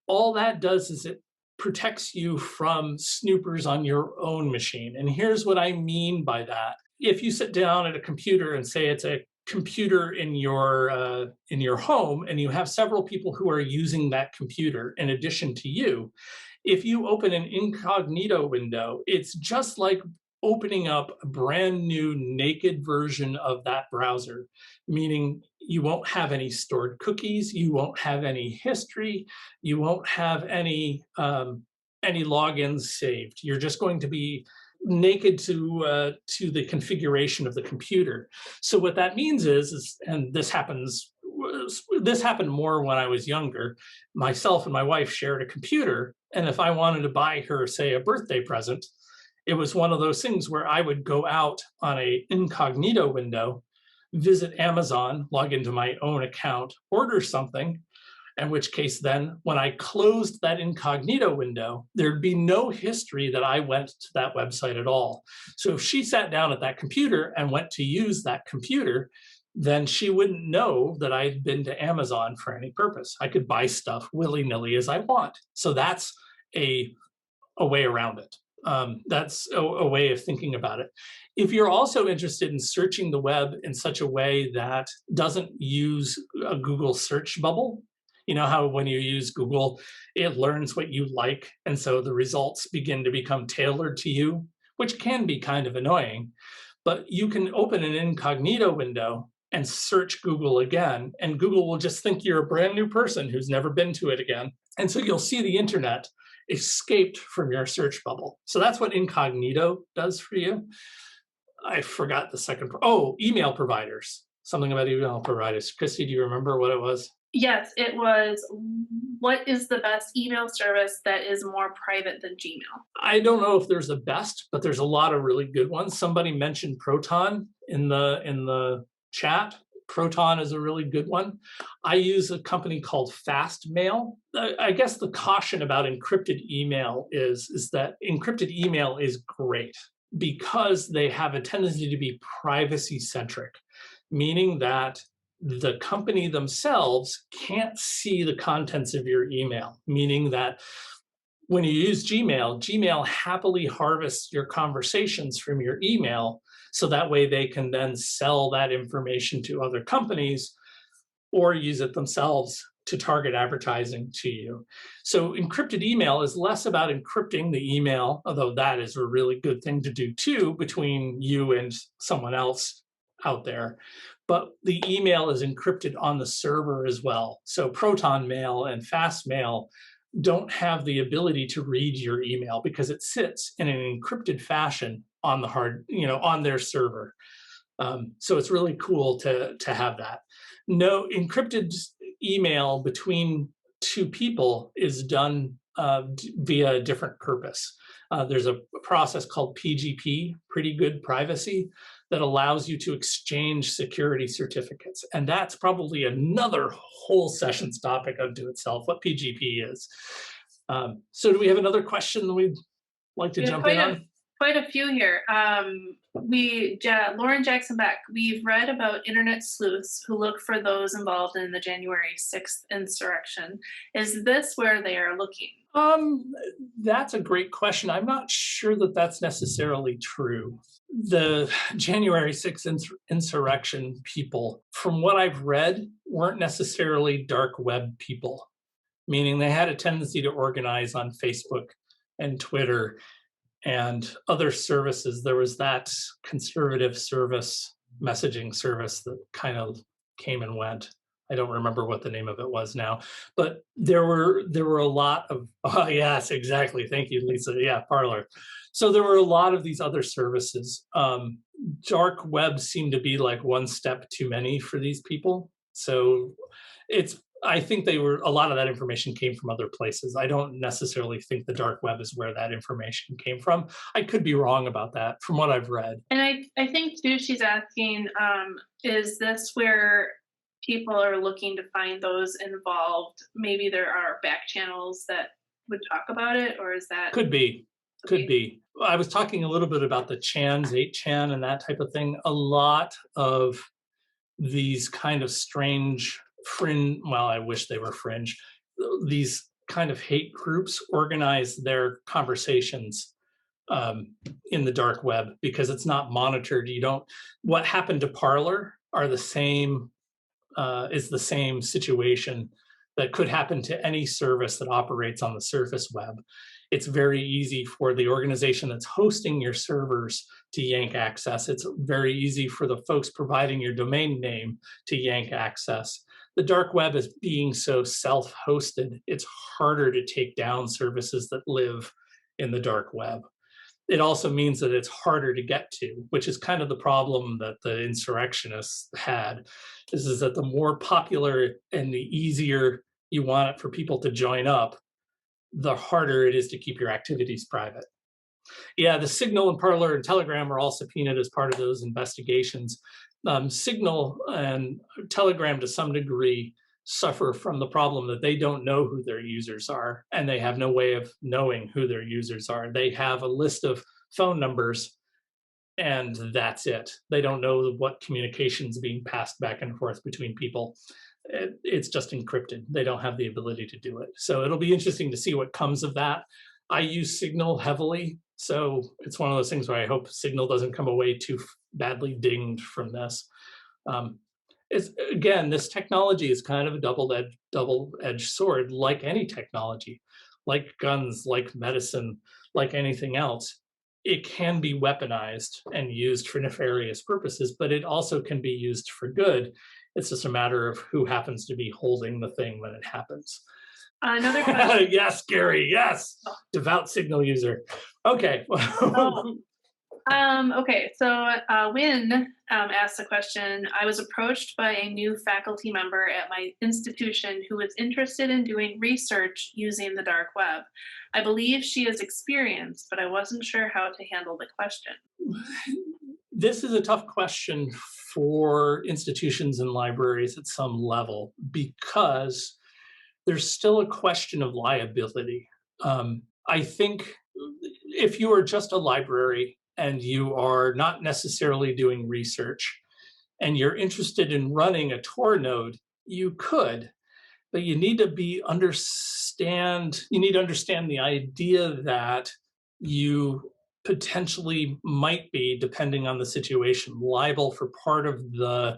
All that does is it protects you from snoopers on your own machine. And here's what I mean by that. If you sit down at a computer and say it's a computer in your home and you have several people who are using that computer in addition to you, if you open an incognito window, it's just like opening up a brand new naked version of that browser, meaning you won't have any stored cookies, you won't have any history, you won't have any logins saved. You're just going to be naked to the configuration of the computer. So what that means is and this happened more when I was younger. Myself and my wife shared a computer, and if I wanted to buy her, say, a birthday present, it was one of those things where I would go out on an incognito window, visit Amazon, log into my own account, order something, in which case then when I closed that incognito window, there'd be no history that I went to that website at all. So if she sat down at that computer and went to use that computer, then she wouldn't know that I'd been to Amazon for any purpose. I could buy stuff willy-nilly as I want. So that's a way around it. That's a way of thinking about it. If you're also interested in searching the web in such a way that doesn't use a Google search bubble, you know how when you use Google, it learns what you like, and so the results begin to become tailored to you, which can be kind of annoying. But you can open an incognito window and search Google again, and Google will just think you're a brand new person who's never been to it again. And so you'll see the internet escaped from your search bubble. So that's what Incognito does for you. I forgot the second. Oh, email providers. Something about email providers. Christy, do you remember what it was? Yes, it was, what is the best email service that is more private than Gmail? I don't know if there's a best, but there's a lot of really good ones. Somebody mentioned Proton in the chat. Proton is a really good one. I use a company called Fastmail. I guess the caution about encrypted email is that encrypted email is great because they have a tendency to be privacy centric, meaning that the company themselves can't see the contents of your email, meaning that when you use Gmail, Gmail happily harvests your conversations from your email so that way they can then sell that information to other companies or use it themselves to target advertising to you. So encrypted email is less about encrypting the email, although that is a really good thing to do too between you and someone else out there. But the email is encrypted on the server as well. So Proton Mail and Fastmail don't have the ability to read your email because it sits in an encrypted fashion on the on their server. So it's really cool to have that. No encrypted email between two people is done via a different purpose. There's a process called PGP, Pretty Good Privacy, that allows you to exchange security certificates. And that's probably another whole session's topic unto itself, what PGP is. So do we have another question that we'd like to jump in on? Quite a few here. Lauren Jackson Beck, we've read about internet sleuths who look for those involved in the January 6th insurrection. Is this where they are looking? That's a great question. I'm not sure that that's necessarily true. The January 6th insurrection people, from what I've read, weren't necessarily dark web people, meaning they had a tendency to organize on Facebook and Twitter and other services. There was that conservative service, messaging service that kind of came and went. I don't remember what the name of it was now, but there were a lot of, oh yes, exactly. Thank you, Lisa. Yeah, Parler. So there were a lot of these other services. Dark web seemed to be like one step too many for these people. So I think a lot of that information came from other places. I don't necessarily think the dark web is where that information came from. I could be wrong about that from what I've read. And I think too, she's asking, is this where people are looking to find those involved? Maybe there are back channels that would talk about it, or is that? Could be. I was talking a little bit about the Chans, 8chan and that type of thing. A lot of these kind of strange fringe, well, I wish they were fringe, these kind of hate groups organize their conversations in the dark web because it's not monitored. What happened to Parler are is the same situation that could happen to any service that operates on the surface web. It's very easy for the organization that's hosting your servers to yank access. It's very easy for the folks providing your domain name to yank access. The dark web is being so self-hosted, it's harder to take down services that live in the dark web. It also means that it's harder to get to, which is kind of the problem that the insurrectionists had, is that the more popular and the easier you want it for people to join up, the harder it is to keep your activities private. Yeah, the Signal and Parler and Telegram are all subpoenaed as part of those investigations. Signal and Telegram to some degree suffer from the problem that they don't know who their users are, and they have no way of knowing who their users are. They have a list of phone numbers, and that's it. They don't know what communications being passed back and forth between people. It's just encrypted. They don't have the ability to do it. So it'll be interesting to see what comes of that. I use Signal heavily, so it's one of those things where I hope Signal doesn't come away too badly dinged from this. Again, this technology is kind of a double-edged sword, like any technology, like guns, like medicine, like anything else. It can be weaponized and used for nefarious purposes, but it also can be used for good. It's just a matter of who happens to be holding the thing when it happens. Another question. Yes, Gary, yes. Devout Signal user. Okay. Oh, okay, so Win asked a question. I was approached by a new faculty member at my institution who was interested in doing research using the dark web. I believe she is experienced, but I wasn't sure how to handle the question. This is a tough question for institutions and libraries at some level because there's still a question of liability. I think if you are just a library and you are not necessarily doing research and you're interested in running a Tor node, you could, but you need to understand the idea that you potentially might be, depending on the situation, liable for part of the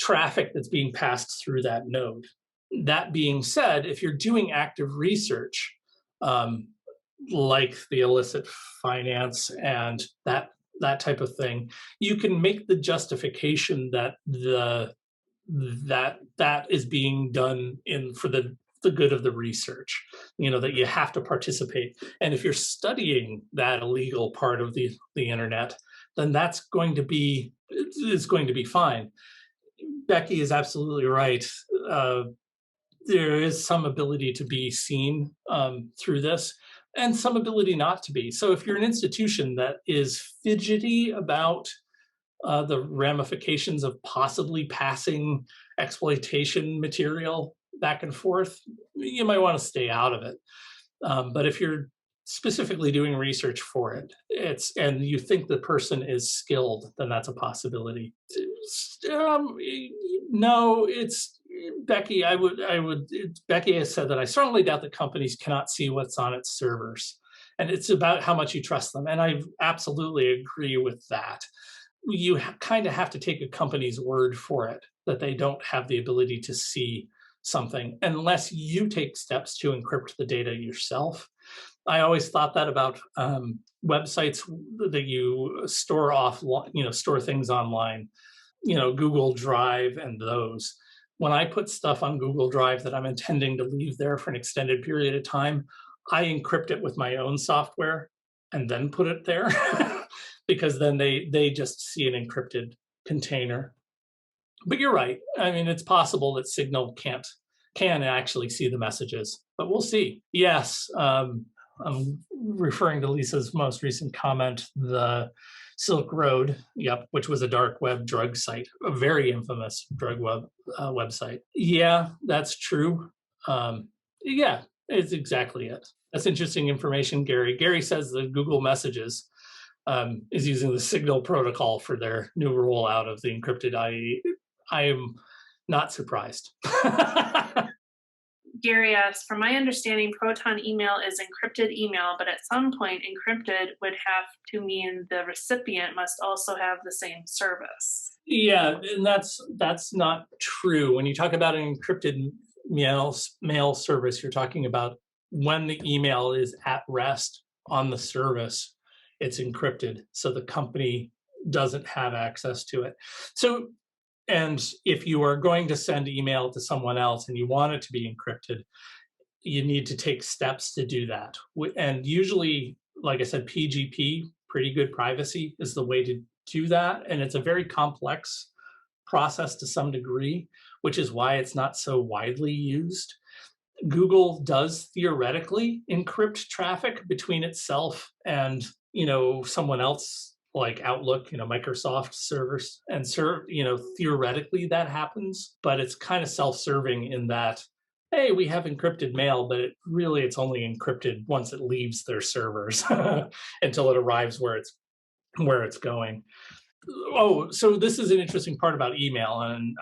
traffic that's being passed through that node. That being said, if you're doing active research, like the illicit finance and that type of thing, you can make the justification that that is being done for the good of the research, that you have to participate. And if you're studying that illegal part of the internet, then it's going to be fine. Becky is absolutely right. There is some ability to be seen through this and some ability not to be. So if you're an institution that is fidgety about the ramifications of possibly passing exploitation material back and forth, you might want to stay out of it. But if you're specifically doing research for it, and you think the person is skilled, then that's a possibility. No, it's Becky. Becky has said that I strongly doubt that companies cannot see what's on its servers, and it's about how much you trust them. And I absolutely agree with that. You kind of have to take a company's word for it that they don't have the ability to see something unless you take steps to encrypt the data yourself. I always thought that about websites that you store things online, Google Drive and those. When I put stuff on Google Drive that I'm intending to leave there for an extended period of time, I encrypt it with my own software and then put it there because then they just see an encrypted container. But you're right. I mean, it's possible that Signal can actually see the messages, but we'll see. Yes, I'm referring to Lisa's most recent comment, the Silk Road, which was a dark web drug site, a very infamous drug website. Yeah, that's true. Yeah, it's exactly it. That's interesting information, Gary. Gary says that Google Messages is using the Signal protocol for their new rollout of the encrypted IE. I am not surprised. Gary asks, from my understanding, Proton email is encrypted email, but at some point encrypted would have to mean the recipient must also have the same service. Yeah, and that's not true. When you talk about an encrypted mail service, you're talking about when the email is at rest on the service, it's encrypted, so the company doesn't have access to it. So, and if you are going to send email to someone else and you want it to be encrypted, you need to take steps to do that. And usually, like I said, PGP, pretty good privacy, is the way to do that. And it's a very complex process to some degree, which is why it's not so widely used. Google does theoretically encrypt traffic between itself and someone else, like Outlook, Microsoft servers, and theoretically that happens, but it's kind of self-serving in that, hey, we have encrypted mail, but it's only encrypted once it leaves their servers until it arrives where it's going. Oh, so this is an interesting part about email, and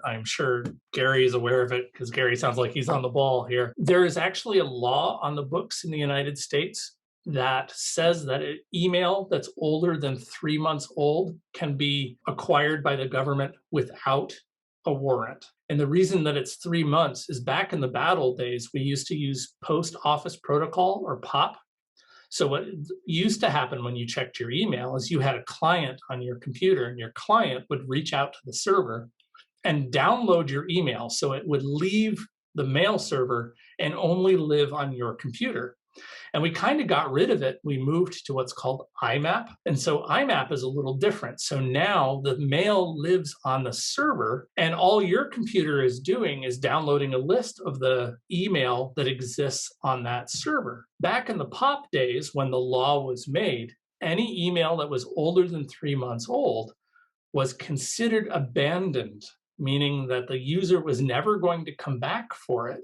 I'm sure Gary is aware of it because Gary sounds like he's on the ball here. There is actually a law on the books in the United States that says that an email that's older than 3 months old can be acquired by the government without a warrant. And the reason that it's 3 months is back in the bad old days, we used to use Post Office Protocol, or POP. So what used to happen when you checked your email is you had a client on your computer, and your client would reach out to the server and download your email. So it would leave the mail server and only live on your computer. And we kind of got rid of it. We moved to what's called IMAP. And so IMAP is a little different. So now the mail lives on the server, and all your computer is doing is downloading a list of the email that exists on that server. Back in the POP days, when the law was made, any email that was older than 3 months old was considered abandoned, meaning that the user was never going to come back for it.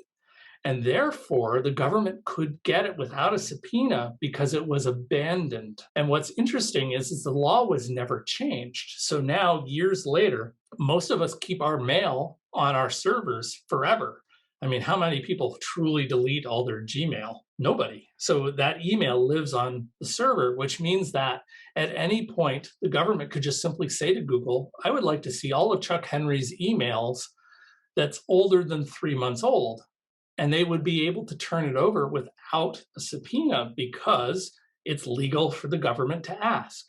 And therefore, the government could get it without a subpoena because it was abandoned. And what's interesting is the law was never changed. So now, years later, most of us keep our mail on our servers forever. I mean, how many people truly delete all their Gmail? Nobody. So that email lives on the server, which means that at any point, the government could just simply say to Google, I would like to see all of Chuck Henry's emails that's older than 3 months old. And they would be able to turn it over without a subpoena because it's legal for the government to ask.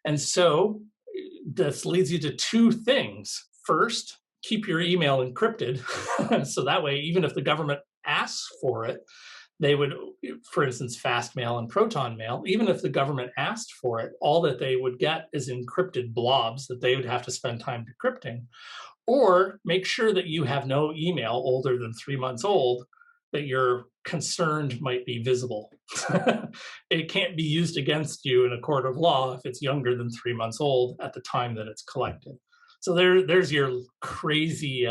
And so this leads you to two things. First, keep your email encrypted. So that way, even if the government asks for it, they would, for instance, fast mail and proton mail, even if the government asked for it, all that they would get is encrypted blobs that they would have to spend time decrypting. Or make sure that you have no email older than 3 months old that you're concerned might be visible. It can't be used against you in a court of law if it's younger than 3 months old at the time that it's collected. So there's your crazy,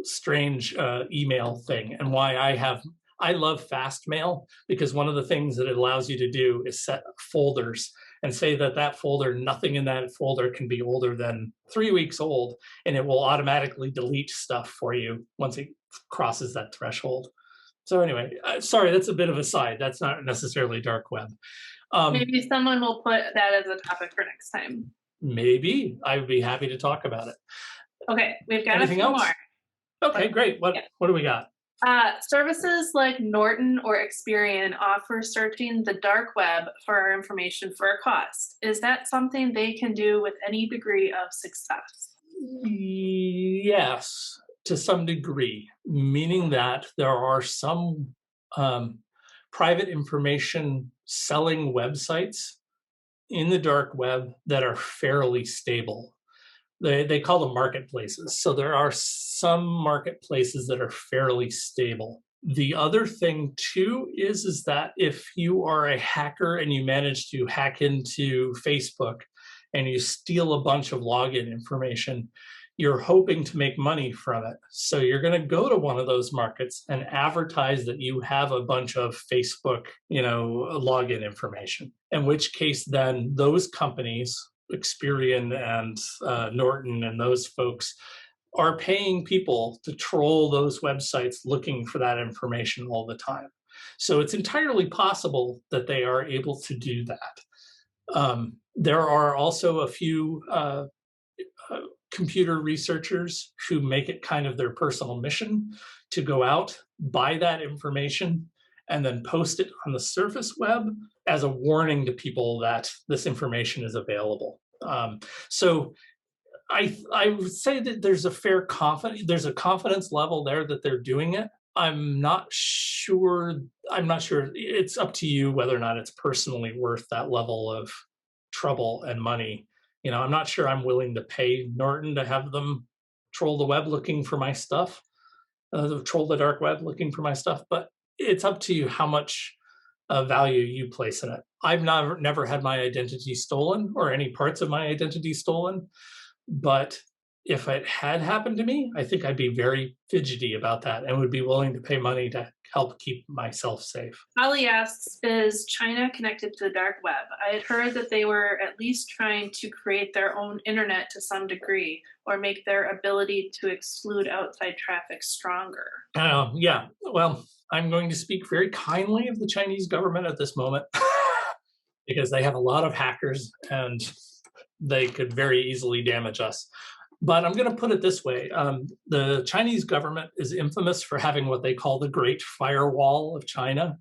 strange email thing, and why I love fast mail, because one of the things that it allows you to do is set folders and say that folder, nothing in that folder can be older than 3 weeks old, and it will automatically delete stuff for you once it crosses that threshold. So anyway, sorry, that's a bit of a side. That's not necessarily dark web. Maybe someone will put that as a topic for next time. Maybe. I would be happy to talk about it. Okay, we've got Anything a few else? more. Okay, great. What do we got? Services like Norton or Experian offer searching the dark web for our information for a cost. Is that something they can do with any degree of success? Yes, to some degree, meaning that there are some private information selling websites in the dark web that are fairly stable. They call them marketplaces. So there are some marketplaces that are fairly stable. The other thing too is that if you are a hacker and you manage to hack into Facebook and you steal a bunch of login information, you're hoping to make money from it. So you're going to go to one of those markets and advertise that you have a bunch of Facebook, login information. In which case, then those companies, Experian and Norton and those folks, are paying people to troll those websites looking for that information all the time. So it's entirely possible that they are able to do that. There are also a few computer researchers who make it kind of their personal mission to go out, buy that information, and then post it on the surface web as a warning to people that this information is available. So I would say that there's a confidence level there that they're doing it. I'm not sure. It's up to you whether or not it's personally worth that level of trouble and money. I'm not sure I'm willing to pay Norton to have them troll the web looking for my stuff, troll the dark web looking for my stuff. But it's up to you how much value you place in it. I've never had my identity stolen or any parts of my identity stolen. But if it had happened to me, I think I'd be very fidgety about that and would be willing to pay money to help keep myself safe. Ali asks, is China connected to the dark web? I had heard that they were at least trying to create their own internet to some degree, or make their ability to exclude outside traffic stronger. Yeah, well, I'm going to speak very kindly of the Chinese government at this moment because they have a lot of hackers and they could very easily damage us. But I'm going to put it this way. The Chinese government is infamous for having what they call the Great Firewall of China.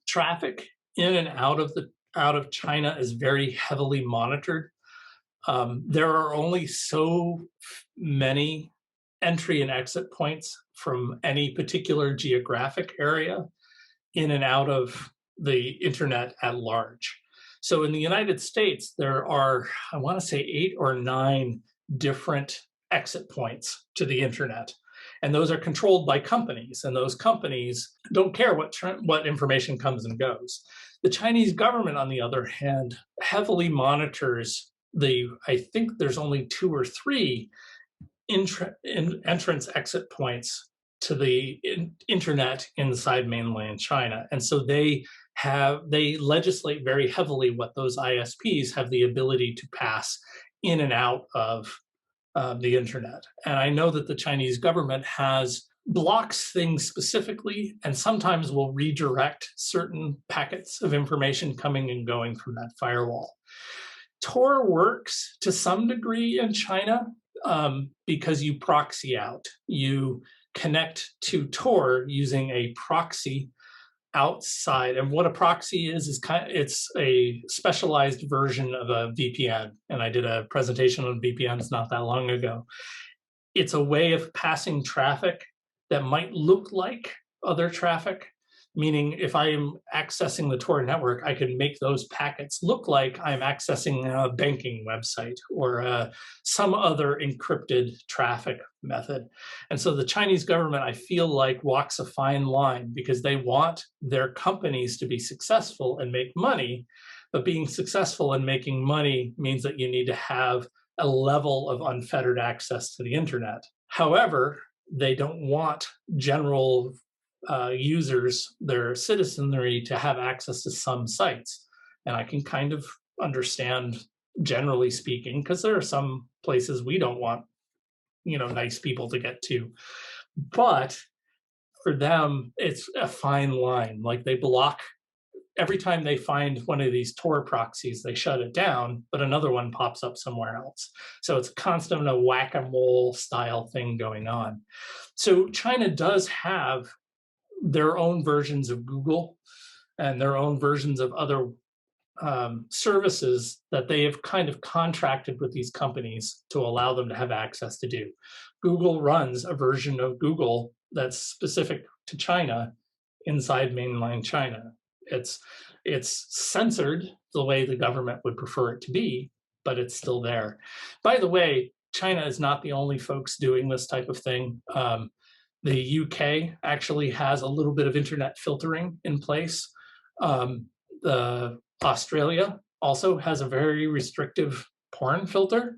Traffic in and out of China is very heavily monitored. There are only so many entry and exit points from any particular geographic area in and out of the internet at large. So in the United States, there are, I want to say, 8 or 9 different exit points to the internet. And those are controlled by companies, and those companies don't care what information comes and goes. The Chinese government, on the other hand, heavily monitors I think there's only 2 or 3 entrance exit points to the internet inside mainland China. And so they legislate very heavily what those ISPs have the ability to pass in and out of the internet. And I know that the Chinese government blocks things specifically and sometimes will redirect certain packets of information coming and going from that firewall. Tor works to some degree in China because you proxy out. You connect to Tor using a proxy outside. And what a proxy is it's a specialized version of a VPN. And I did a presentation on VPNs not that long ago. It's a way of passing traffic that might look like other traffic, meaning if I am accessing the Tor network, I can make those packets look like I'm accessing a banking website or some other encrypted traffic method. And so the Chinese government, I feel like, walks a fine line because they want their companies to be successful and make money, but being successful and making money means that you need to have a level of unfettered access to the internet. However, they don't want general users, their citizenry, to have access to some sites. And I can kind of understand, generally speaking, because there are some places we don't want, nice people to get to. But for them, it's a fine line. Like they block, every time they find one of these Tor proxies, they shut it down, but another one pops up somewhere else. So it's constant a whack-a-mole style thing going on. So China does have their own versions of Google and their own versions of other services that they have kind of contracted with these companies to allow them to have access to do. Google runs a version of Google that's specific to China inside mainland China. It's censored the way the government would prefer it to be, but it's still there. By the way, China is not the only folks doing this type of thing. The UK actually has a little bit of internet filtering in place. Australia also has a very restrictive porn filter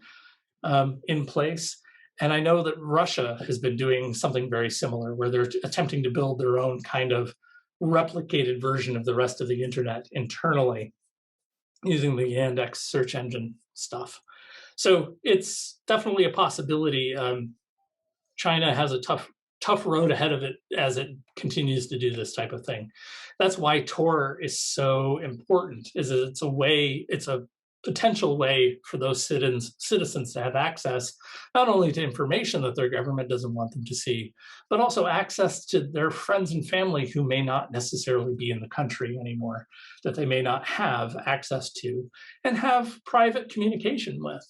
in place. And I know that Russia has been doing something very similar, where they're attempting to build their own kind of replicated version of the rest of the internet internally using the Yandex search engine stuff. So it's definitely a possibility. China has a tough road ahead of it as it continues to do this type of thing. That's why Tor is so important, is that it's a potential way for those citizens to have access, not only to information that their government doesn't want them to see, but also access to their friends and family who may not necessarily be in the country anymore, that they may not have access to, and have private communication with.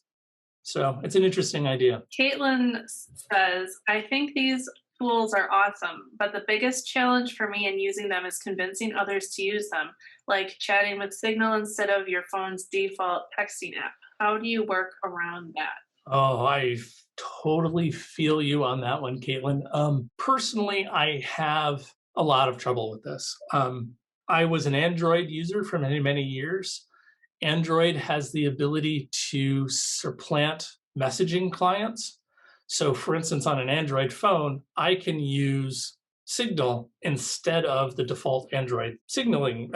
So it's an interesting idea. Caitlin says, I think these tools are awesome, but the biggest challenge for me in using them is convincing others to use them, like chatting with Signal instead of your phone's default texting app. How do you work around that? Oh, I totally feel you on that one, Caitlin. Personally, I have a lot of trouble with this. I was an Android user for many, many years. Android has the ability to supplant messaging clients. So for instance, on an Android phone, I can use Signal instead of the default Android signaling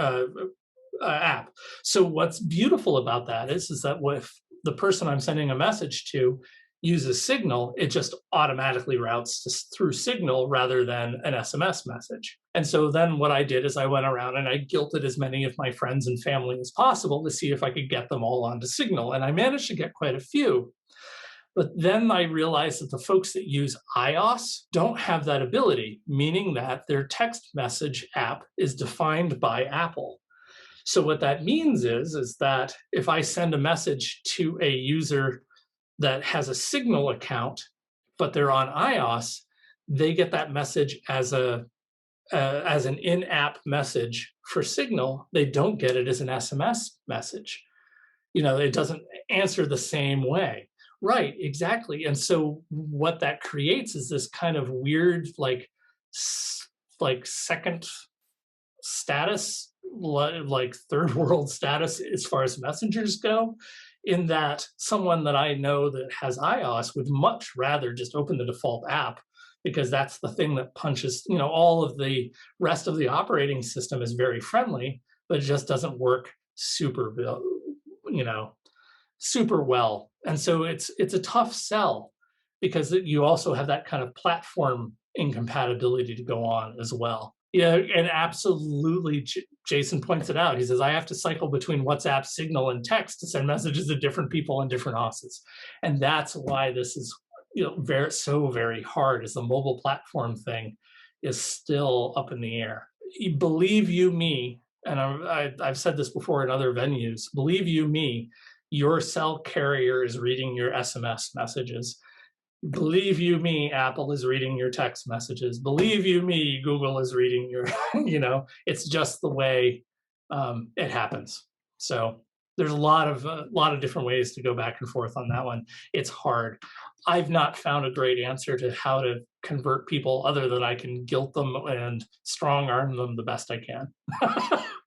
app. So what's beautiful about that is that if the person I'm sending a message to uses Signal, it just automatically routes through Signal rather than an SMS message. And so then what I did is I went around and I guilted as many of my friends and family as possible to see if I could get them all onto Signal. And I managed to get quite a few. But then I realized that the folks that use iOS don't have that ability, meaning that their text message app is defined by Apple. So what that means is that if I send a message to a user that has a Signal account, but they're on iOS, they get that message as an in-app message for Signal. They don't get it as an SMS message. It doesn't answer the same way. Right, exactly. And so what that creates is this kind of weird, like second status, like third world status as far as messengers go, in that someone that I know that has iOS would much rather just open the default app, because that's the thing that punches, all of the rest of the operating system is very friendly, but it just doesn't work super, super well. And so it's a tough sell, because you also have that kind of platform incompatibility to go on as well. Yeah, and absolutely, Jason points it out. He says, I have to cycle between WhatsApp, Signal, and text to send messages to different people on different OSes. And that's why this is very hard, as the mobile platform thing is still up in the air. Believe you me, and I've said this before in other venues, believe you me, your cell carrier is reading your SMS messages. Believe you me, Apple is reading your text messages. Believe you me, Google is reading your, it's just the way it happens. So there's a lot of different ways to go back and forth on that one. It's hard. I've not found a great answer to how to convert people, other than I can guilt them and strong arm them the best I can.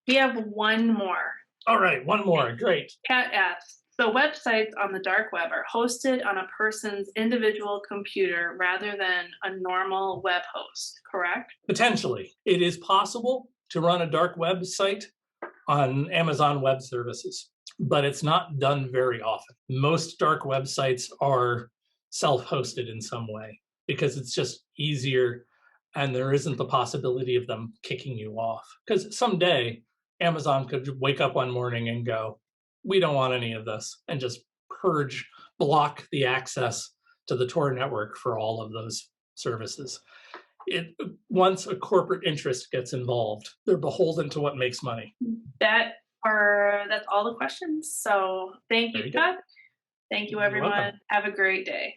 We have one more. All right, one more. Great. Kat asks, so websites on the dark web are hosted on a person's individual computer rather than a normal web host, correct? Potentially. It is possible to run a dark website on Amazon Web Services, but it's not done very often. Most dark websites are self-hosted in some way, because it's just easier, and there isn't the possibility of them kicking you off. Because someday Amazon could wake up one morning and go, we don't want any of this, and just block the access to the Tor network for all of those services. Once a corporate interest gets involved, they're beholden to what makes money. That's all the questions. So thank you, Chuck. Thank you, everyone. Have a great day.